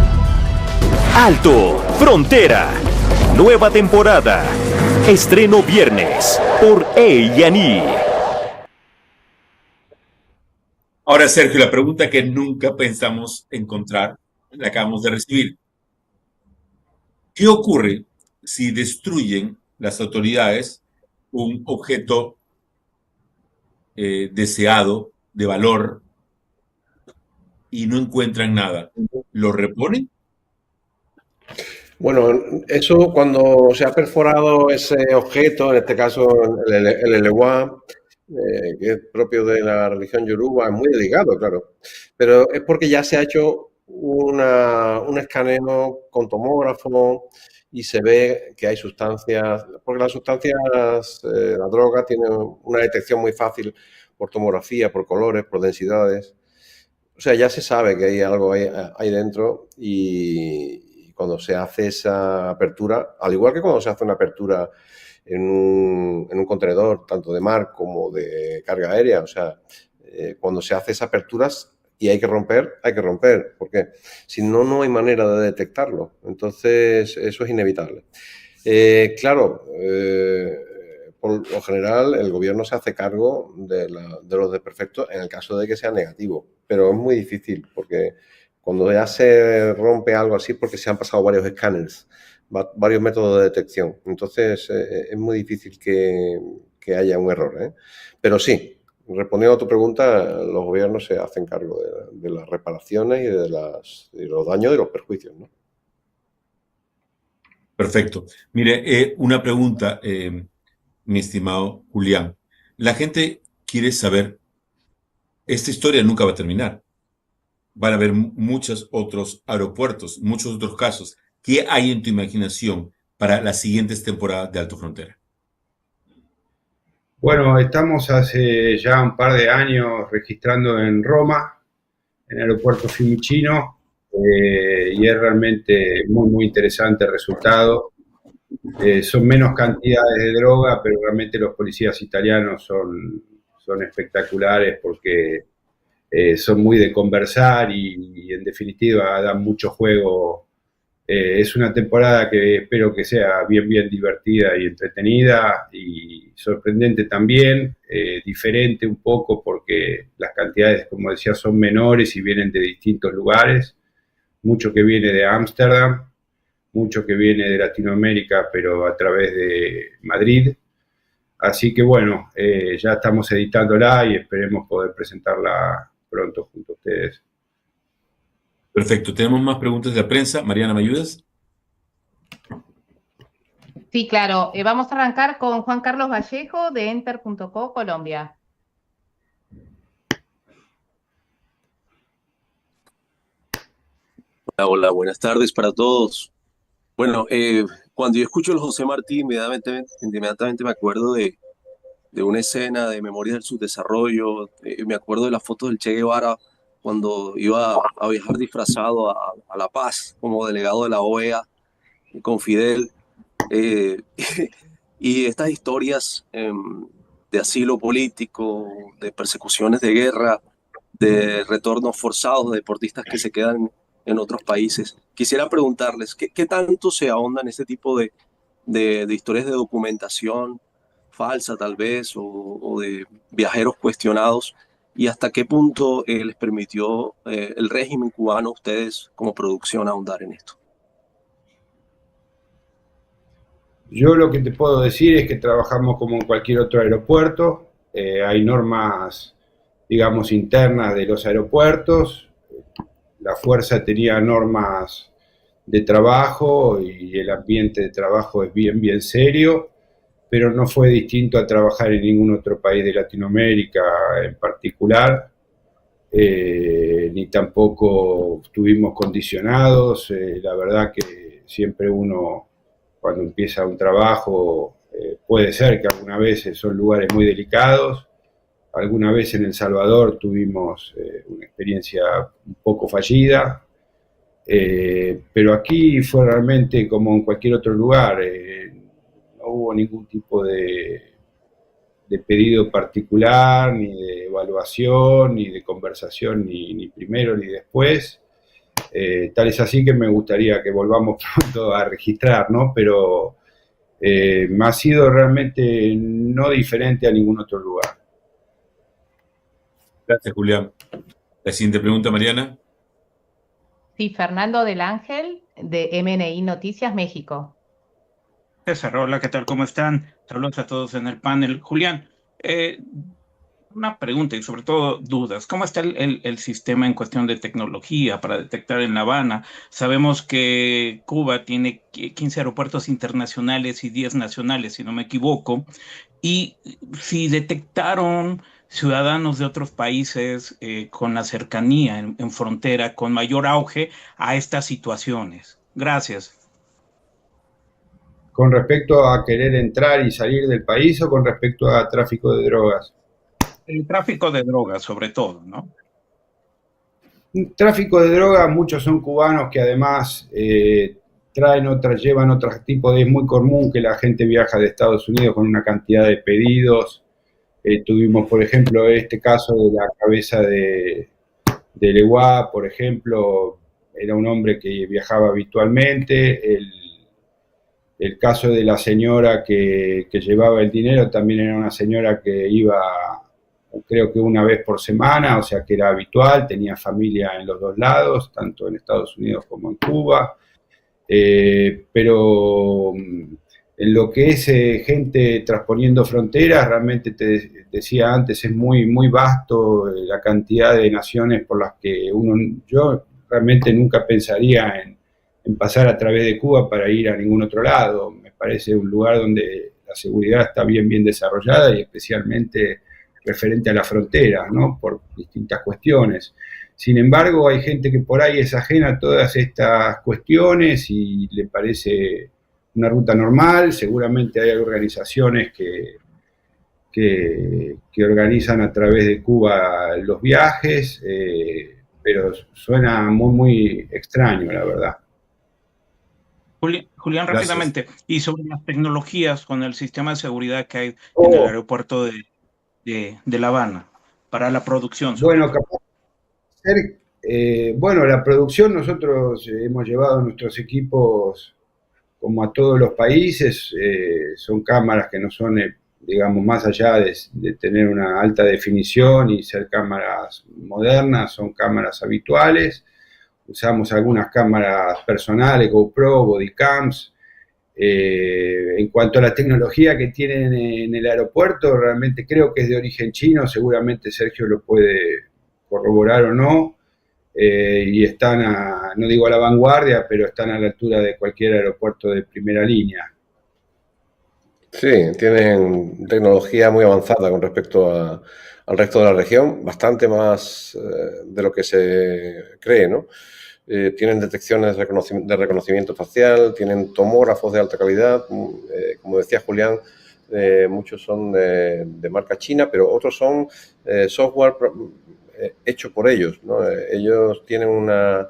Alto Frontera. Nueva temporada. Estreno viernes por A&E. Ahora, Sergio, la pregunta que nunca pensamos encontrar, la acabamos de recibir. ¿Qué ocurre si destruyen las autoridades un objeto deseado, de valor, y no encuentran nada? ¿Lo reponen? Bueno, eso cuando se ha perforado ese objeto, en este caso el Eleguá, que es propio de la religión yoruba, es muy delicado, claro, pero es porque ya se ha hecho un escaneo con tomógrafo y se ve que hay sustancias, porque las sustancias, la droga tiene una detección muy fácil por tomografía, por colores, por densidades. O sea, ya se sabe que hay algo ahí dentro y cuando se hace esa apertura, al igual que cuando se hace una apertura en un contenedor, tanto de mar como de carga aérea, o sea, cuando se hace esas aperturas y hay que romper, porque si no, no hay manera de detectarlo. Entonces, eso es inevitable. Claro, por lo general, el gobierno se hace cargo de los desperfectos en el caso de que sea negativo, pero es muy difícil porque cuando ya se rompe algo así, porque se han pasado varios escáneres, varios métodos de detección. Entonces, es muy difícil que haya un error, ¿eh? Pero sí, respondiendo a tu pregunta, los gobiernos se hacen cargo de las reparaciones y de los daños y los perjuicios, ¿no? Perfecto. Mire, una pregunta, mi estimado Julián. La gente quiere saber, esta historia nunca va a terminar. Van a haber muchos otros aeropuertos, muchos otros casos. ¿Qué hay en tu imaginación para las siguientes temporadas de Alto Frontera? Bueno, estamos hace ya un par de años registrando en Roma, en el aeropuerto Fiumicino, y es realmente muy interesante el resultado. Son menos cantidades de droga, pero realmente los policías italianos son espectaculares porque son muy de conversar y en definitiva dan mucho juego. Es una temporada que espero que sea bien divertida y entretenida y sorprendente también, diferente un poco porque las cantidades, como decía, son menores y vienen de distintos lugares, mucho que viene de Ámsterdam, mucho que viene de Latinoamérica, pero a través de Madrid. Así que bueno, ya estamos editándola y esperemos poder presentarla pronto junto a ustedes. Perfecto. Tenemos más preguntas de la prensa. Mariana, ¿me ayudas? Sí, claro. Vamos a arrancar con Juan Carlos Vallejo de Enter.co, Colombia. Hola, buenas tardes para todos. Bueno, cuando yo escucho el José Martí, inmediatamente me acuerdo de una escena de Memorias del Subdesarrollo, me acuerdo de las fotos del Che Guevara cuando iba a viajar disfrazado a La Paz como delegado de la OEA con Fidel. Y estas historias de asilo político, de persecuciones de guerra, de retornos forzados de deportistas que se quedan en otros países. Quisiera preguntarles, ¿qué tanto se ahonda en este tipo de historias de documentación falsa tal vez, o de viajeros cuestionados, y hasta qué punto les permitió el régimen cubano a ustedes como producción ahondar en esto? Yo lo que te puedo decir es que trabajamos como en cualquier otro aeropuerto. Hay normas, digamos, internas de los aeropuertos. La fuerza tenía normas de trabajo y el ambiente de trabajo es bien serio, pero no fue distinto a trabajar en ningún otro país de Latinoamérica en particular, ni tampoco estuvimos condicionados. La verdad que siempre uno, cuando empieza un trabajo, puede ser que alguna vez son lugares muy delicados. Alguna vez en El Salvador tuvimos una experiencia un poco fallida, pero aquí fue realmente como en cualquier otro lugar. No hubo ningún tipo de pedido particular, ni de evaluación, ni de conversación, ni primero ni después. Tal es así que me gustaría que volvamos pronto a registrar, ¿no? Pero me ha sido realmente no diferente a ningún otro lugar. Gracias, Julián. La siguiente pregunta, Mariana. Sí, Fernando del Ángel, de MNI Noticias, México. César, hola, ¿qué tal? ¿Cómo están? Saludos a todos en el panel. Julián, una pregunta y sobre todo dudas. ¿Cómo está el sistema en cuestión de tecnología para detectar en La Habana? Sabemos que Cuba tiene 15 aeropuertos internacionales y 10 nacionales, si no me equivoco. Y si detectaron ciudadanos de otros países con la cercanía en frontera, con mayor auge a estas situaciones. Gracias. ¿Con respecto a querer entrar y salir del país o con respecto a tráfico de drogas? El tráfico de drogas, sobre todo, ¿no? Tráfico de drogas, muchos son cubanos que además llevan otro tipo de... Es muy común que la gente viaja de Estados Unidos con una cantidad de pedidos. Tuvimos, por ejemplo, este caso de la cabeza de Leguá, por ejemplo, era un hombre que viajaba habitualmente. El caso de la señora que llevaba el dinero también era una señora que iba, creo que una vez por semana, o sea que era habitual, tenía familia en los dos lados, tanto en Estados Unidos como en Cuba. Pero en lo que es gente transponiendo fronteras, realmente te decía antes, es muy vasto la cantidad de naciones por las que yo realmente nunca pensaría en pasar a través de Cuba para ir a ningún otro lado. Me parece un lugar donde la seguridad está bien desarrollada y especialmente referente a la frontera, ¿no? Por distintas cuestiones. Sin embargo, hay gente que por ahí es ajena a todas estas cuestiones y le parece una ruta normal. Seguramente hay organizaciones que organizan a través de Cuba los viajes, pero suena muy extraño, la verdad. Julián, Gracias. rápidamente, y sobre las tecnologías con el sistema de seguridad que hay en el aeropuerto de La Habana para la producción. Bueno, la producción, nosotros hemos llevado nuestros equipos como a todos los países. Son cámaras que no son, digamos, más allá de tener una alta definición y ser cámaras modernas, son cámaras habituales. Usamos algunas cámaras personales, GoPro, Bodycams. En cuanto a la tecnología que tienen en el aeropuerto, realmente creo que es de origen chino, seguramente Sergio lo puede corroborar o no, y están, no digo a la vanguardia, pero están a la altura de cualquier aeropuerto de primera línea. Sí, tienen tecnología muy avanzada con respecto al resto de la región, bastante más de lo que se cree, ¿no? Tienen detecciones de reconocimiento facial, tienen tomógrafos de alta calidad, como decía Julián, muchos son de marca china, pero otros son software hecho por ellos, ¿no? Ellos tienen una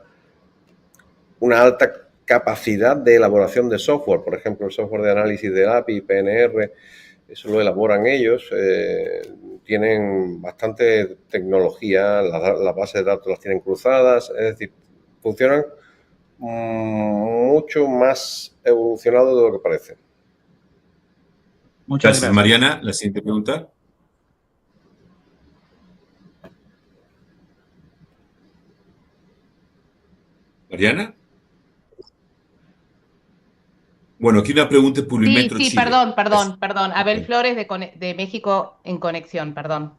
alta capacidad de elaboración de software, por ejemplo, el software de análisis de API, PNR, eso lo elaboran ellos, tienen bastante tecnología, las bases de datos las tienen cruzadas, es decir, funcionan mucho más evolucionado de lo que parece. Muchas gracias. Mariana, la siguiente pregunta. Mariana. Bueno, aquí una pregunta de Publimetro Sí, Chile. perdón. Abel Flores de México en conexión, perdón.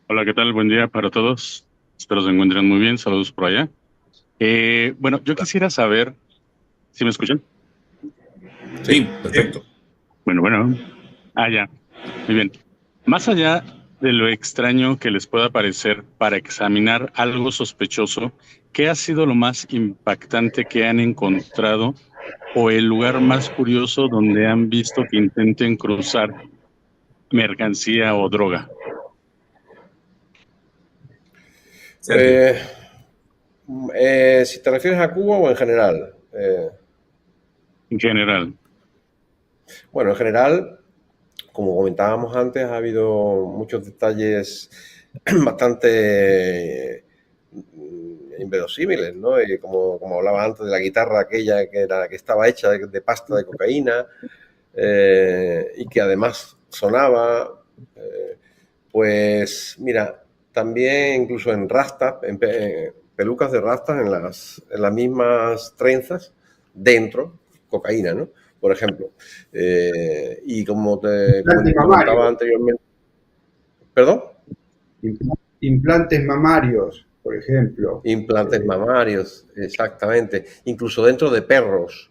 Hola, ¿qué tal? Buen día para todos. Espero se encuentren muy bien. Saludos por allá. Bueno, yo quisiera saber... ¿Sí me escuchan? Sí, perfecto. Bueno. Ya. Muy bien. Más allá de lo extraño que les pueda parecer para examinar algo sospechoso, ¿qué ha sido lo más impactante que han encontrado o el lugar más curioso donde han visto que intenten cruzar mercancía o droga? Si te refieres a Cuba o en general. En general. Bueno, en general, como comentábamos antes, ha habido muchos detalles bastante inverosímiles, ¿no? Y como hablaba antes de la guitarra aquella que estaba hecha de pasta de cocaína y que además sonaba, pues mira, también incluso en rastas, en pelucas de rastas en las mismas trenzas, dentro, cocaína, ¿no? Por ejemplo. Y como te comentaba anteriormente... ¿Perdón? Implantes mamarios, por ejemplo. Implantes mamarios, exactamente. Incluso dentro de perros,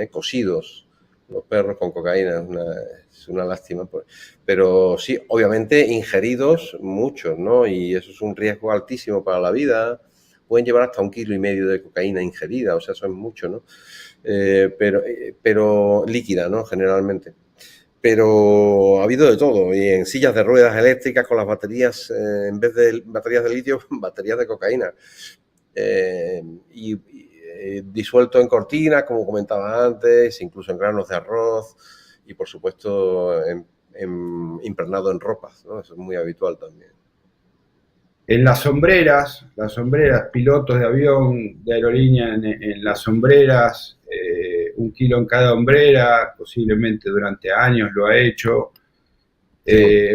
cosidos. Los perros con cocaína es una lástima. Pero sí, obviamente ingeridos muchos, ¿no? Y eso es un riesgo altísimo para la vida. Pueden llevar hasta 1,5 kilos de cocaína ingerida, o sea, eso es mucho, ¿no? Pero líquida, ¿no? Generalmente. Pero ha habido de todo, y en sillas de ruedas eléctricas con las baterías, en vez de baterías de litio, baterías de cocaína. Y disuelto en cortinas, como comentaba antes, incluso en granos de arroz y, por supuesto, impregnado en ropas, ¿no? Eso es muy habitual también. En las sombreras, pilotos de avión, de aerolínea en las sombreras, 1 kilo en cada hombrera, posiblemente durante años lo ha hecho.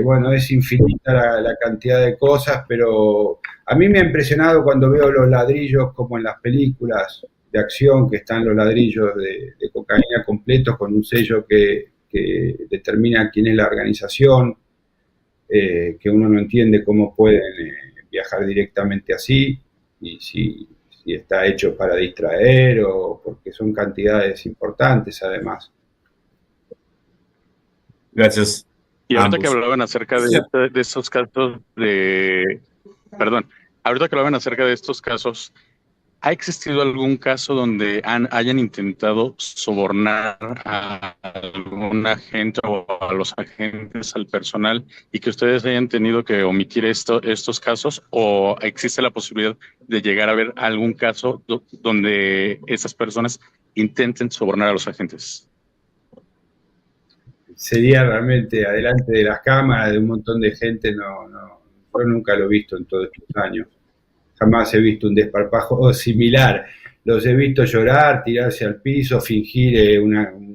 Bueno, es infinita la cantidad de cosas, pero a mí me ha impresionado cuando veo los ladrillos, como en las películas de acción, que están los ladrillos de cocaína completos con un sello que determina quién es la organización, que uno no entiende cómo pueden viajar directamente así, y si está hecho para distraer o porque son cantidades importantes además. Gracias. Y ahorita que hablaban acerca de estos casos ahorita que hablaban acerca de estos casos, ¿ha existido algún caso donde hayan intentado sobornar a algún agente o a los agentes, al personal, y que ustedes hayan tenido que omitir estos casos? ¿O existe la posibilidad de llegar a ver algún caso donde esas personas intenten sobornar a los agentes? Sería realmente adelante de las cámaras de un montón de gente, yo nunca lo he visto en todos estos años. Jamás he visto un desparpajo similar. Los he visto llorar, tirarse al piso, fingir un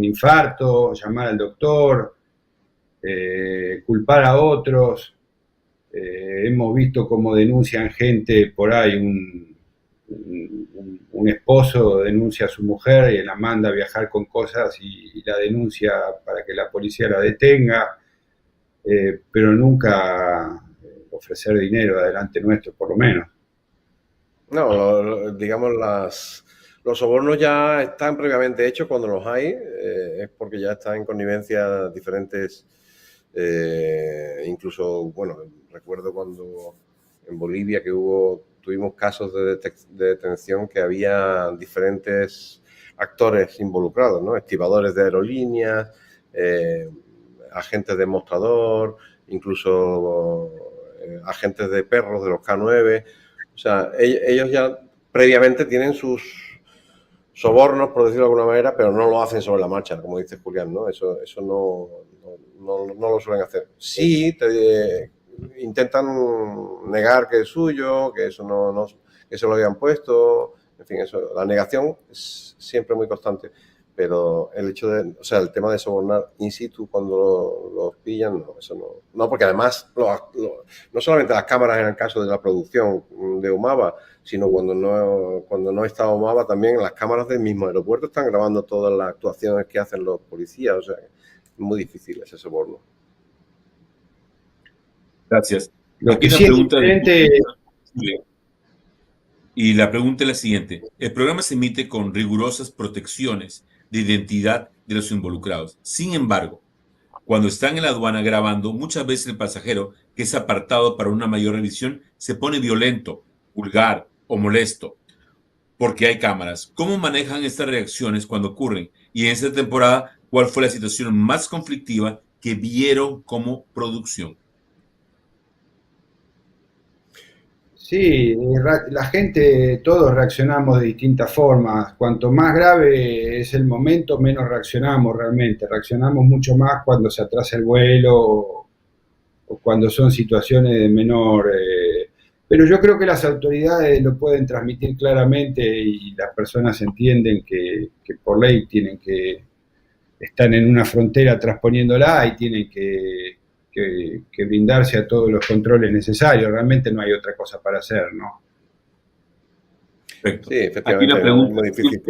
infarto, llamar al doctor, culpar a otros. Hemos visto cómo denuncian gente por ahí, un esposo denuncia a su mujer y la manda a viajar con cosas y la denuncia para que la policía la detenga, pero nunca ofrecer dinero adelante nuestro, por lo menos. No, digamos, los sobornos ya están previamente hechos cuando los hay, es porque ya están en connivencia diferentes, incluso, bueno, recuerdo cuando en Bolivia tuvimos casos de detención que había diferentes actores involucrados, ¿no? Estibadores de aerolíneas, agentes de mostrador, incluso agentes de perros de los K9. O sea, ellos ya previamente tienen sus sobornos, por decirlo de alguna manera, pero no lo hacen sobre la marcha, como dice Julián, ¿no? Eso no lo suelen hacer. Sí, intentan negar que es suyo, que eso que se lo habían puesto, en fin, eso, la negación es siempre muy constante, pero el hecho de, o sea, el tema de sobornar in situ cuando los pillan, no, eso no, porque además no solamente las cámaras en el caso de la producción de Umaba, sino cuando no está Umaba, también las cámaras del mismo aeropuerto están grabando todas las actuaciones que hacen los policías, o sea, es muy difícil ese soborno. Gracias. Lo Aquí que una sí es pregunta diferente... Y la pregunta es la siguiente. El programa se emite con rigurosas protecciones de identidad de los involucrados. Sin embargo, cuando están en la aduana grabando, muchas veces el pasajero que es apartado para una mayor revisión se pone violento, vulgar o molesto porque hay cámaras. ¿Cómo manejan estas reacciones cuando ocurren? Y en esta temporada, ¿cuál fue la situación más conflictiva que vieron como producción? Sí, la gente, todos reaccionamos de distintas formas. Cuanto más grave es el momento, menos reaccionamos realmente. Reaccionamos mucho más cuando se atrasa el vuelo o cuando son situaciones de menor... pero yo creo que las autoridades lo pueden transmitir claramente y las personas entienden que por ley están en una frontera transponiéndola y tienen que brindarse a todos los controles necesarios. Realmente no hay otra cosa para hacer, ¿no? Perfecto. Sí, efectivamente, Aquí la pregunta es muy difícil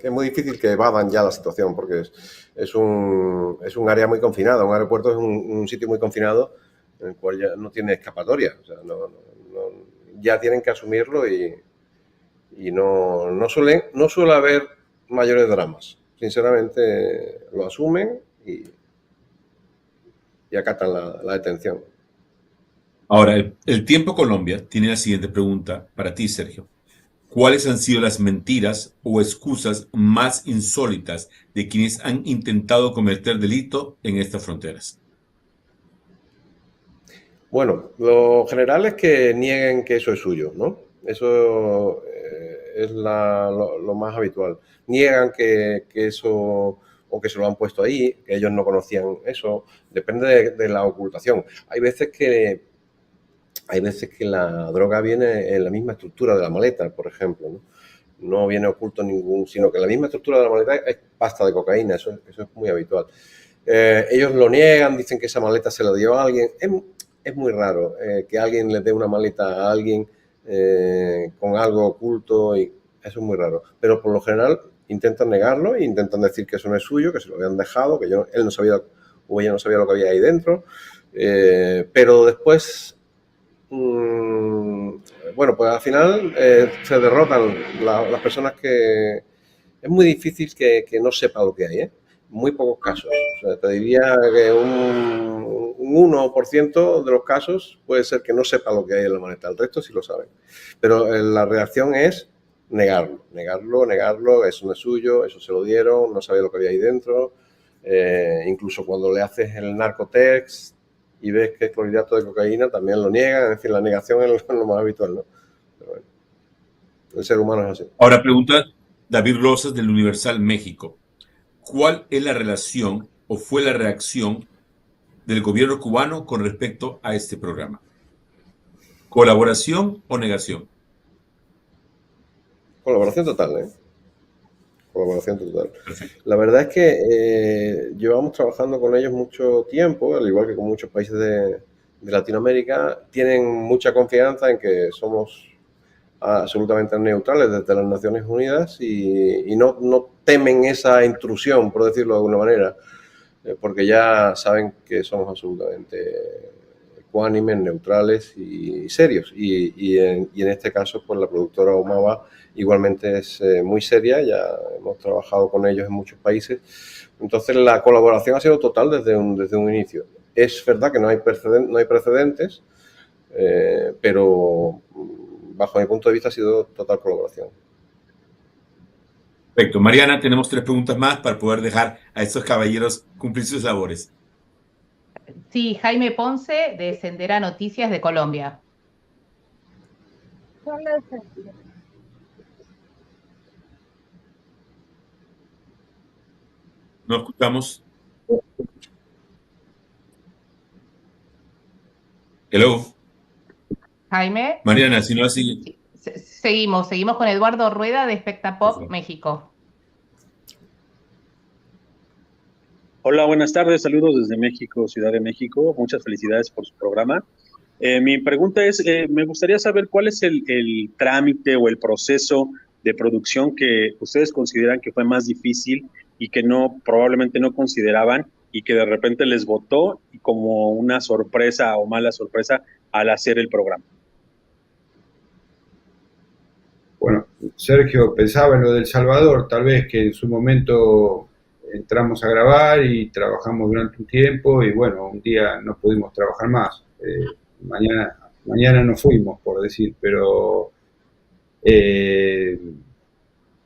es muy difícil que evadan ya la situación, porque es un área muy confinada. Un aeropuerto es un sitio muy confinado en el cual ya no tiene escapatoria. O sea, ya tienen que asumirlo y no suele haber mayores dramas. Sinceramente, lo asumen y acatan la detención. Ahora, el Tiempo Colombia tiene la siguiente pregunta para ti, Sergio. ¿Cuáles han sido las mentiras o excusas más insólitas de quienes han intentado cometer delito en estas fronteras? Bueno, lo general es que nieguen que eso es suyo, ¿no? Eso es lo más habitual. Niegan que eso, o que se lo han puesto ahí, que ellos no conocían eso. Depende de la ocultación. Hay veces que la droga viene en la misma estructura de la maleta, por ejemplo, ¿no? No viene oculto sino que la misma estructura de la maleta es pasta de cocaína, eso es muy habitual. Ellos lo niegan, dicen que esa maleta se la dio a alguien. Es muy raro que alguien le dé una maleta a alguien con algo oculto, y eso es muy raro. Pero por lo general intentan negarlo e intentan decir que eso no es suyo, que se lo habían dejado, que él no sabía o ella no sabía lo que había ahí dentro. Pero después... bueno, pues al final se derrotan las personas que... Es muy difícil que no sepa lo que hay, ¿eh? Muy pocos casos. O sea, te diría que un 1% de los casos puede ser que no sepa lo que hay en la maleta. El resto sí lo saben. Pero la reacción es negarlo, eso no es suyo, eso se lo dieron, no sabía lo que había ahí dentro. Incluso cuando le haces el narcotext y ves que es clorhidrato de cocaína, también lo niegan. En fin, la negación es lo más habitual, ¿no? Pero bueno, el ser humano es así. Ahora pregunta David Rosas del Universal México. ¿Cuál es la relación o fue la reacción del gobierno cubano con respecto a este programa? ¿Colaboración o negación? Colaboración total, ¿eh? Colaboración total. Perfecto. La verdad es que llevamos trabajando con ellos mucho tiempo, al igual que con muchos países de Latinoamérica. Tienen mucha confianza en que somos absolutamente neutrales desde las Naciones Unidas y no temen esa intrusión, por decirlo de alguna manera, porque ya saben que somos absolutamente ecuánimes, neutrales y serios. Y en este caso, pues la productora Umaba igualmente es muy seria, ya hemos trabajado con ellos en muchos países. Entonces la colaboración ha sido total desde un inicio. Es verdad que no hay precedentes, pero bajo mi punto de vista ha sido total colaboración. Perfecto. Mariana, tenemos 3 preguntas más para poder dejar a estos caballeros cumplir sus labores. Sí, Jaime Ponce, de Sendera Noticias de Colombia. No escuchamos. Hello. Jaime. Mariana, si no así. Seguimos con Eduardo Rueda de Spectapop, México. Hola, buenas tardes, saludos desde México, Ciudad de México. Muchas felicidades por su programa. Mi pregunta es, me gustaría saber cuál es el trámite o el proceso de producción que ustedes consideran que fue más difícil y que probablemente no consideraban y que de repente les botó como una sorpresa o mala sorpresa al hacer el programa. Bueno, Sergio pensaba en lo del Salvador, tal vez que en su momento entramos a grabar y trabajamos durante un tiempo y bueno, un día no pudimos trabajar más. Mañana no fuimos, por decir, pero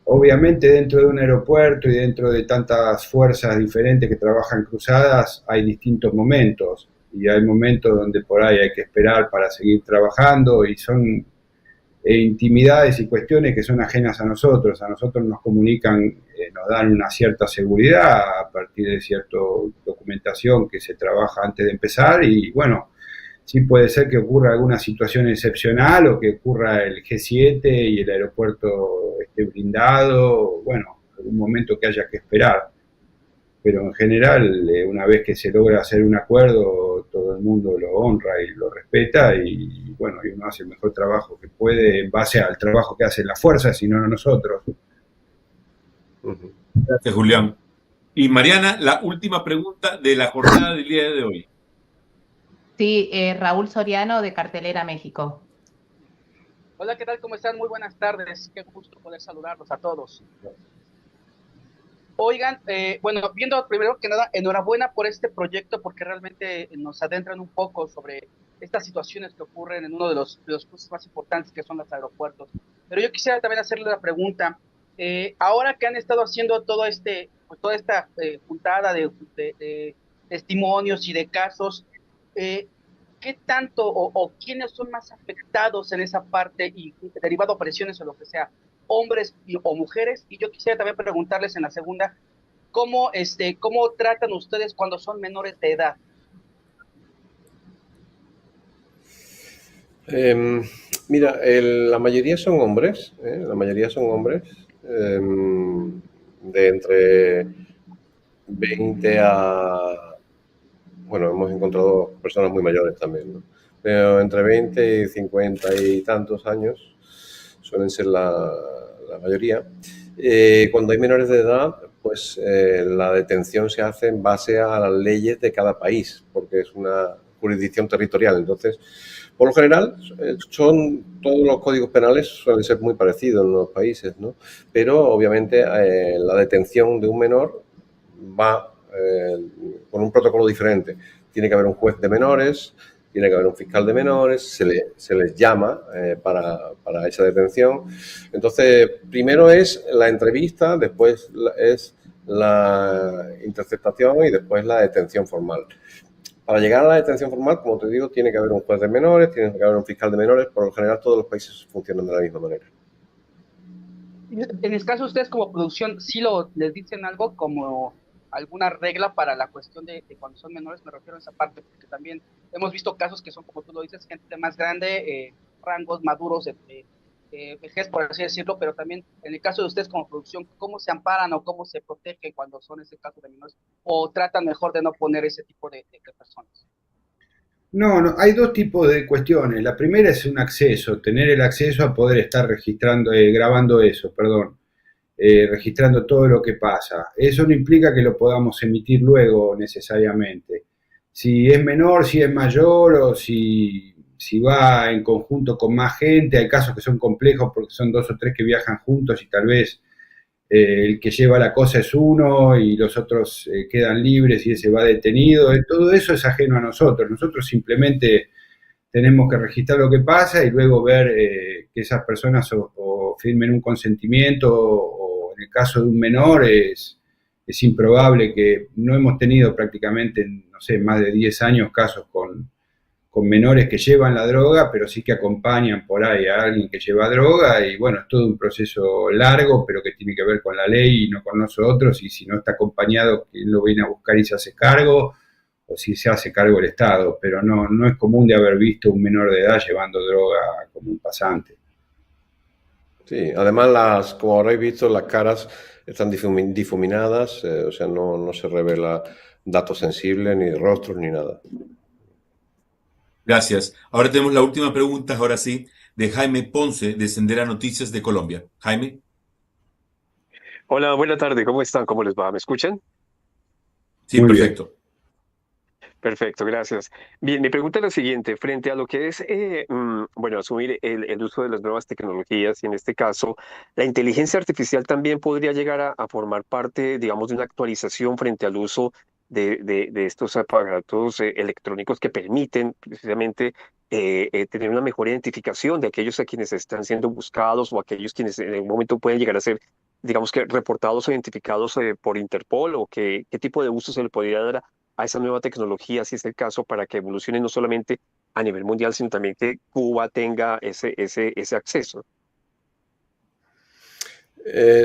obviamente dentro de un aeropuerto y dentro de tantas fuerzas diferentes que trabajan cruzadas hay distintos momentos y hay momentos donde por ahí hay que esperar para seguir trabajando y son intimidades y cuestiones que son ajenas a nosotros nos comunican, nos dan una cierta seguridad a partir de cierta documentación que se trabaja antes de empezar y bueno, sí puede ser que ocurra alguna situación excepcional o que ocurra el G7 y el aeropuerto esté blindado, bueno, algún momento que haya que esperar. Pero en general, una vez que se logra hacer un acuerdo, todo el mundo lo honra y lo respeta y bueno, y uno hace el mejor trabajo que puede en base al trabajo que hacen las fuerzas y no nosotros. Gracias, Julián. Y Mariana, la última pregunta de la jornada del día de hoy. Sí, Raúl Soriano de Cartelera, México. Hola, ¿qué tal? ¿Cómo están? Muy buenas tardes. Qué gusto poder saludarlos a todos. Oigan, bueno, viendo primero que nada, enhorabuena por este proyecto porque realmente nos adentran un poco sobre estas situaciones que ocurren en uno de los puntos más importantes que son los aeropuertos. Pero yo quisiera también hacerle la pregunta, ahora que han estado haciendo toda esta juntada de testimonios y de casos, ¿qué tanto o quiénes son más afectados en esa parte y derivado de presiones o lo que sea? Hombres o mujeres, y yo quisiera también preguntarles en la segunda, ¿cómo tratan ustedes cuando son menores de edad? Mira, la mayoría son hombres, de entre 20 a... Bueno, hemos encontrado personas muy mayores también, ¿no? Pero entre 20 y 50 y tantos años suelen ser la mayoría. Cuando hay menores de edad, pues la detención se hace en base a las leyes de cada país, porque es una jurisdicción territorial. Entonces, por lo general, todos los códigos penales suelen ser muy parecidos en los países, ¿no? Pero, obviamente, la detención de un menor va con un protocolo diferente. Tiene que haber un juez de menores, tiene que haber un fiscal de menores, se les llama para esa detención. Entonces, primero es la entrevista, después es la interceptación y después la detención formal. Para llegar a la detención formal, como te digo, tiene que haber un juez de menores, tiene que haber un fiscal de menores. Por lo general, todos los países funcionan de la misma manera. En el caso de ustedes como producción, ¿sí les dicen algo como alguna regla para la cuestión de cuando son menores? Me refiero a esa parte, porque también hemos visto casos que son, como tú lo dices, gente más grande, rangos maduros, vejez, por así decirlo, pero también en el caso de ustedes como producción, ¿cómo se amparan o cómo se protegen cuando son ese caso de menores? ¿O tratan mejor de no poner ese tipo de personas? No, hay dos tipos de cuestiones. La primera es un acceso, tener el acceso a poder estar grabando eso, registrando todo lo que pasa. Eso no implica que lo podamos emitir luego necesariamente. Si es menor, si es mayor o si va en conjunto con más gente, hay casos que son complejos porque son 2 o 3 que viajan juntos y tal vez el que lleva la cosa es uno y los otros quedan libres y ese va detenido. Todo eso es ajeno a nosotros. Nosotros simplemente tenemos que registrar lo que pasa y luego ver que esas personas o firmen un consentimiento o En el caso de un menor es improbable, que no hemos tenido prácticamente, no sé, más de 10 años casos con menores que llevan la droga, pero sí que acompañan por ahí a alguien que lleva droga, y bueno, es todo un proceso largo, pero que tiene que ver con la ley y no con nosotros, y si no está acompañado, ¿quién lo viene a buscar y se hace cargo? O si se hace cargo el Estado, pero no es común de haber visto un menor de edad llevando droga como un pasante. Sí, además, como habréis visto, las caras están difuminadas, o sea, no se revela datos sensibles, ni rostros, ni nada. Gracias. Ahora tenemos la última pregunta, ahora sí, de Jaime Ponce, de Sendera Noticias de Colombia. Jaime. Hola, buena tarde, ¿cómo están? ¿Cómo les va? ¿Me escuchan? Sí, muy perfecto. Bien. Perfecto, gracias. Bien, mi pregunta es la siguiente. Frente a lo que es, bueno, asumir el uso de las nuevas tecnologías, y en este caso, la inteligencia artificial también podría llegar a formar parte, digamos, de una actualización frente al uso de estos aparatos electrónicos que permiten precisamente tener una mejor identificación de aquellos a quienes están siendo buscados, o aquellos quienes en algún momento pueden llegar a ser, digamos, que reportados o identificados por Interpol, o qué tipo de uso se le podría dar a esa nueva tecnología, si es el caso, para que evolucione no solamente a nivel mundial, sino también que Cuba tenga ese acceso.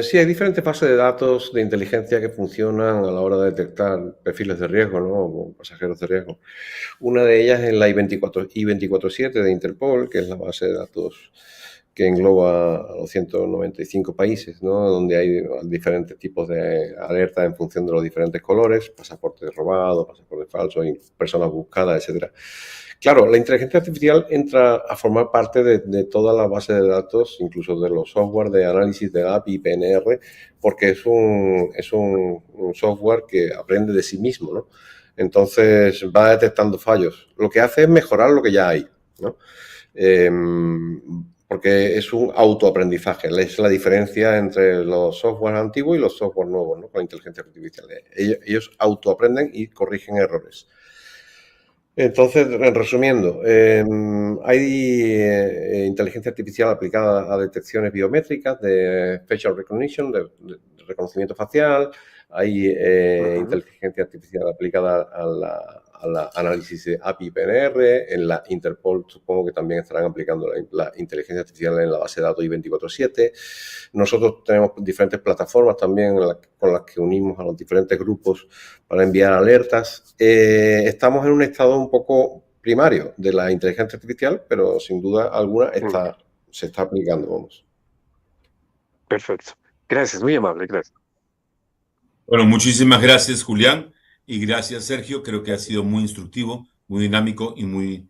Sí, hay diferentes bases de datos de inteligencia que funcionan a la hora de detectar perfiles de riesgo, ¿no? O pasajeros de riesgo. Una de ellas es la I-24/7 de Interpol, que es la base de datos que engloba a los 195 países, ¿no? Donde hay diferentes tipos de alertas en función de los diferentes colores, pasaportes robados, pasaportes falsos, personas buscadas, etc. Claro, la inteligencia artificial entra a formar parte de toda la base de datos, incluso de los software de análisis de API y PNR, porque es un software que aprende de sí mismo, ¿no? Entonces va detectando fallos. Lo que hace es mejorar lo que ya hay, ¿no? Porque es un autoaprendizaje, es la diferencia entre los software antiguos y los software nuevos, ¿no? Con la inteligencia artificial. Ellos autoaprenden y corrigen errores. Entonces, resumiendo, hay inteligencia artificial aplicada a detecciones biométricas de facial recognition, de reconocimiento facial. Hay inteligencia artificial aplicada al análisis de API y PNR. En la Interpol supongo que también estarán aplicando la inteligencia artificial en la base de datos I-24/7. Nosotros tenemos diferentes plataformas también con las que unimos a los diferentes grupos para enviar alertas. Estamos en un estado un poco primario de la inteligencia artificial, pero sin duda alguna se está aplicando, vamos. Perfecto. Gracias, muy amable, gracias. Bueno, muchísimas gracias, Julián, y gracias, Sergio. Creo que ha sido muy instructivo, muy dinámico y muy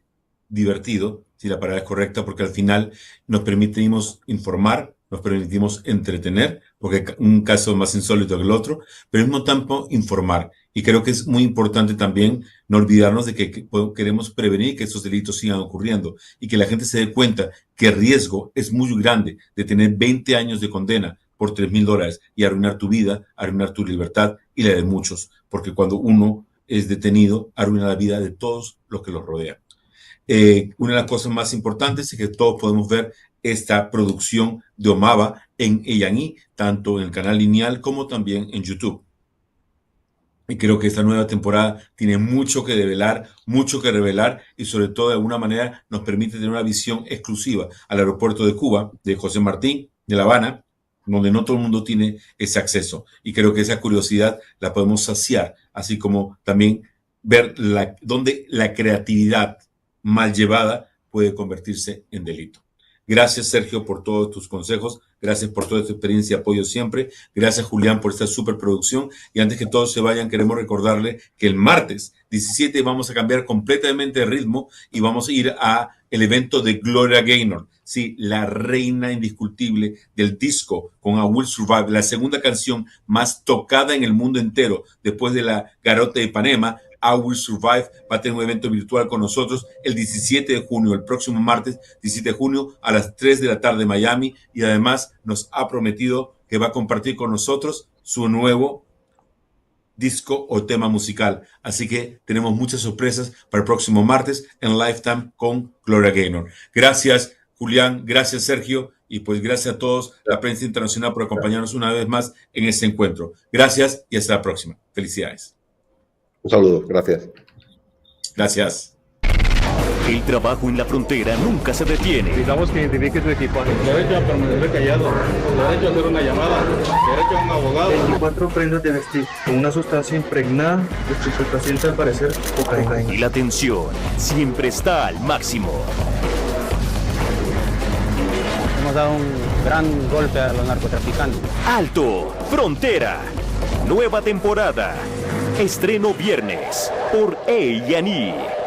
divertido, si la palabra es correcta, porque al final nos permitimos informar, nos permitimos entretener, porque un caso más insólito que el otro, pero al mismo tiempo informar. Y creo que es muy importante también no olvidarnos de que queremos prevenir que estos delitos sigan ocurriendo y que la gente se dé cuenta que el riesgo es muy grande de tener 20 años de condena por $3,000 y arruinar tu vida, arruinar tu libertad y la de muchos, porque cuando uno es detenido, arruina la vida de todos los que los rodean. Una de las cosas más importantes es que todos podemos ver esta producción de Omaba en A&E, tanto en el canal lineal como también en YouTube. Y creo que esta nueva temporada tiene mucho que develar, mucho que revelar, y sobre todo de alguna manera nos permite tener una visión exclusiva al aeropuerto de Cuba, de José Martín, de La Habana, donde no todo el mundo tiene ese acceso. Y creo que esa curiosidad la podemos saciar, así como también ver dónde la creatividad mal llevada puede convertirse en delito. Gracias, Sergio, por todos tus consejos. Gracias por toda tu experiencia y apoyo siempre. Gracias, Julián, por esta superproducción. Y antes que todos se vayan, queremos recordarle que el martes 17 vamos a cambiar completamente de ritmo y vamos a ir a el evento de Gloria Gaynor. Sí, la reina indiscutible del disco con I Will Survive, la segunda canción más tocada en el mundo entero después de la Garota de Ipanema. I Will Survive va a tener un evento virtual con nosotros el 17 de junio, el próximo martes 17 de junio a las 3 de la tarde en Miami, y además nos ha prometido que va a compartir con nosotros su nuevo disco o tema musical. Así que tenemos muchas sorpresas para el próximo martes en Lifetime con Gloria Gaynor. Gracias, Julián, gracias Sergio, y pues gracias a todos, la prensa internacional, por acompañarnos una vez más en este encuentro. Gracias y hasta la próxima. Felicidades. Un saludo, gracias. Gracias. El trabajo en la frontera nunca se detiene. Necesitamos que identifique su equipaje. Derecho a permanecer callado. Derecho a hacer una llamada. Derecho a un abogado. 24 prendas de vestir con una sustancia impregnada de estupefaciente al parecer cocaína. Y la tensión siempre está al máximo. Hemos dado un gran golpe a los narcotraficantes. Alto, Frontera. Nueva temporada. Estreno viernes por A&E.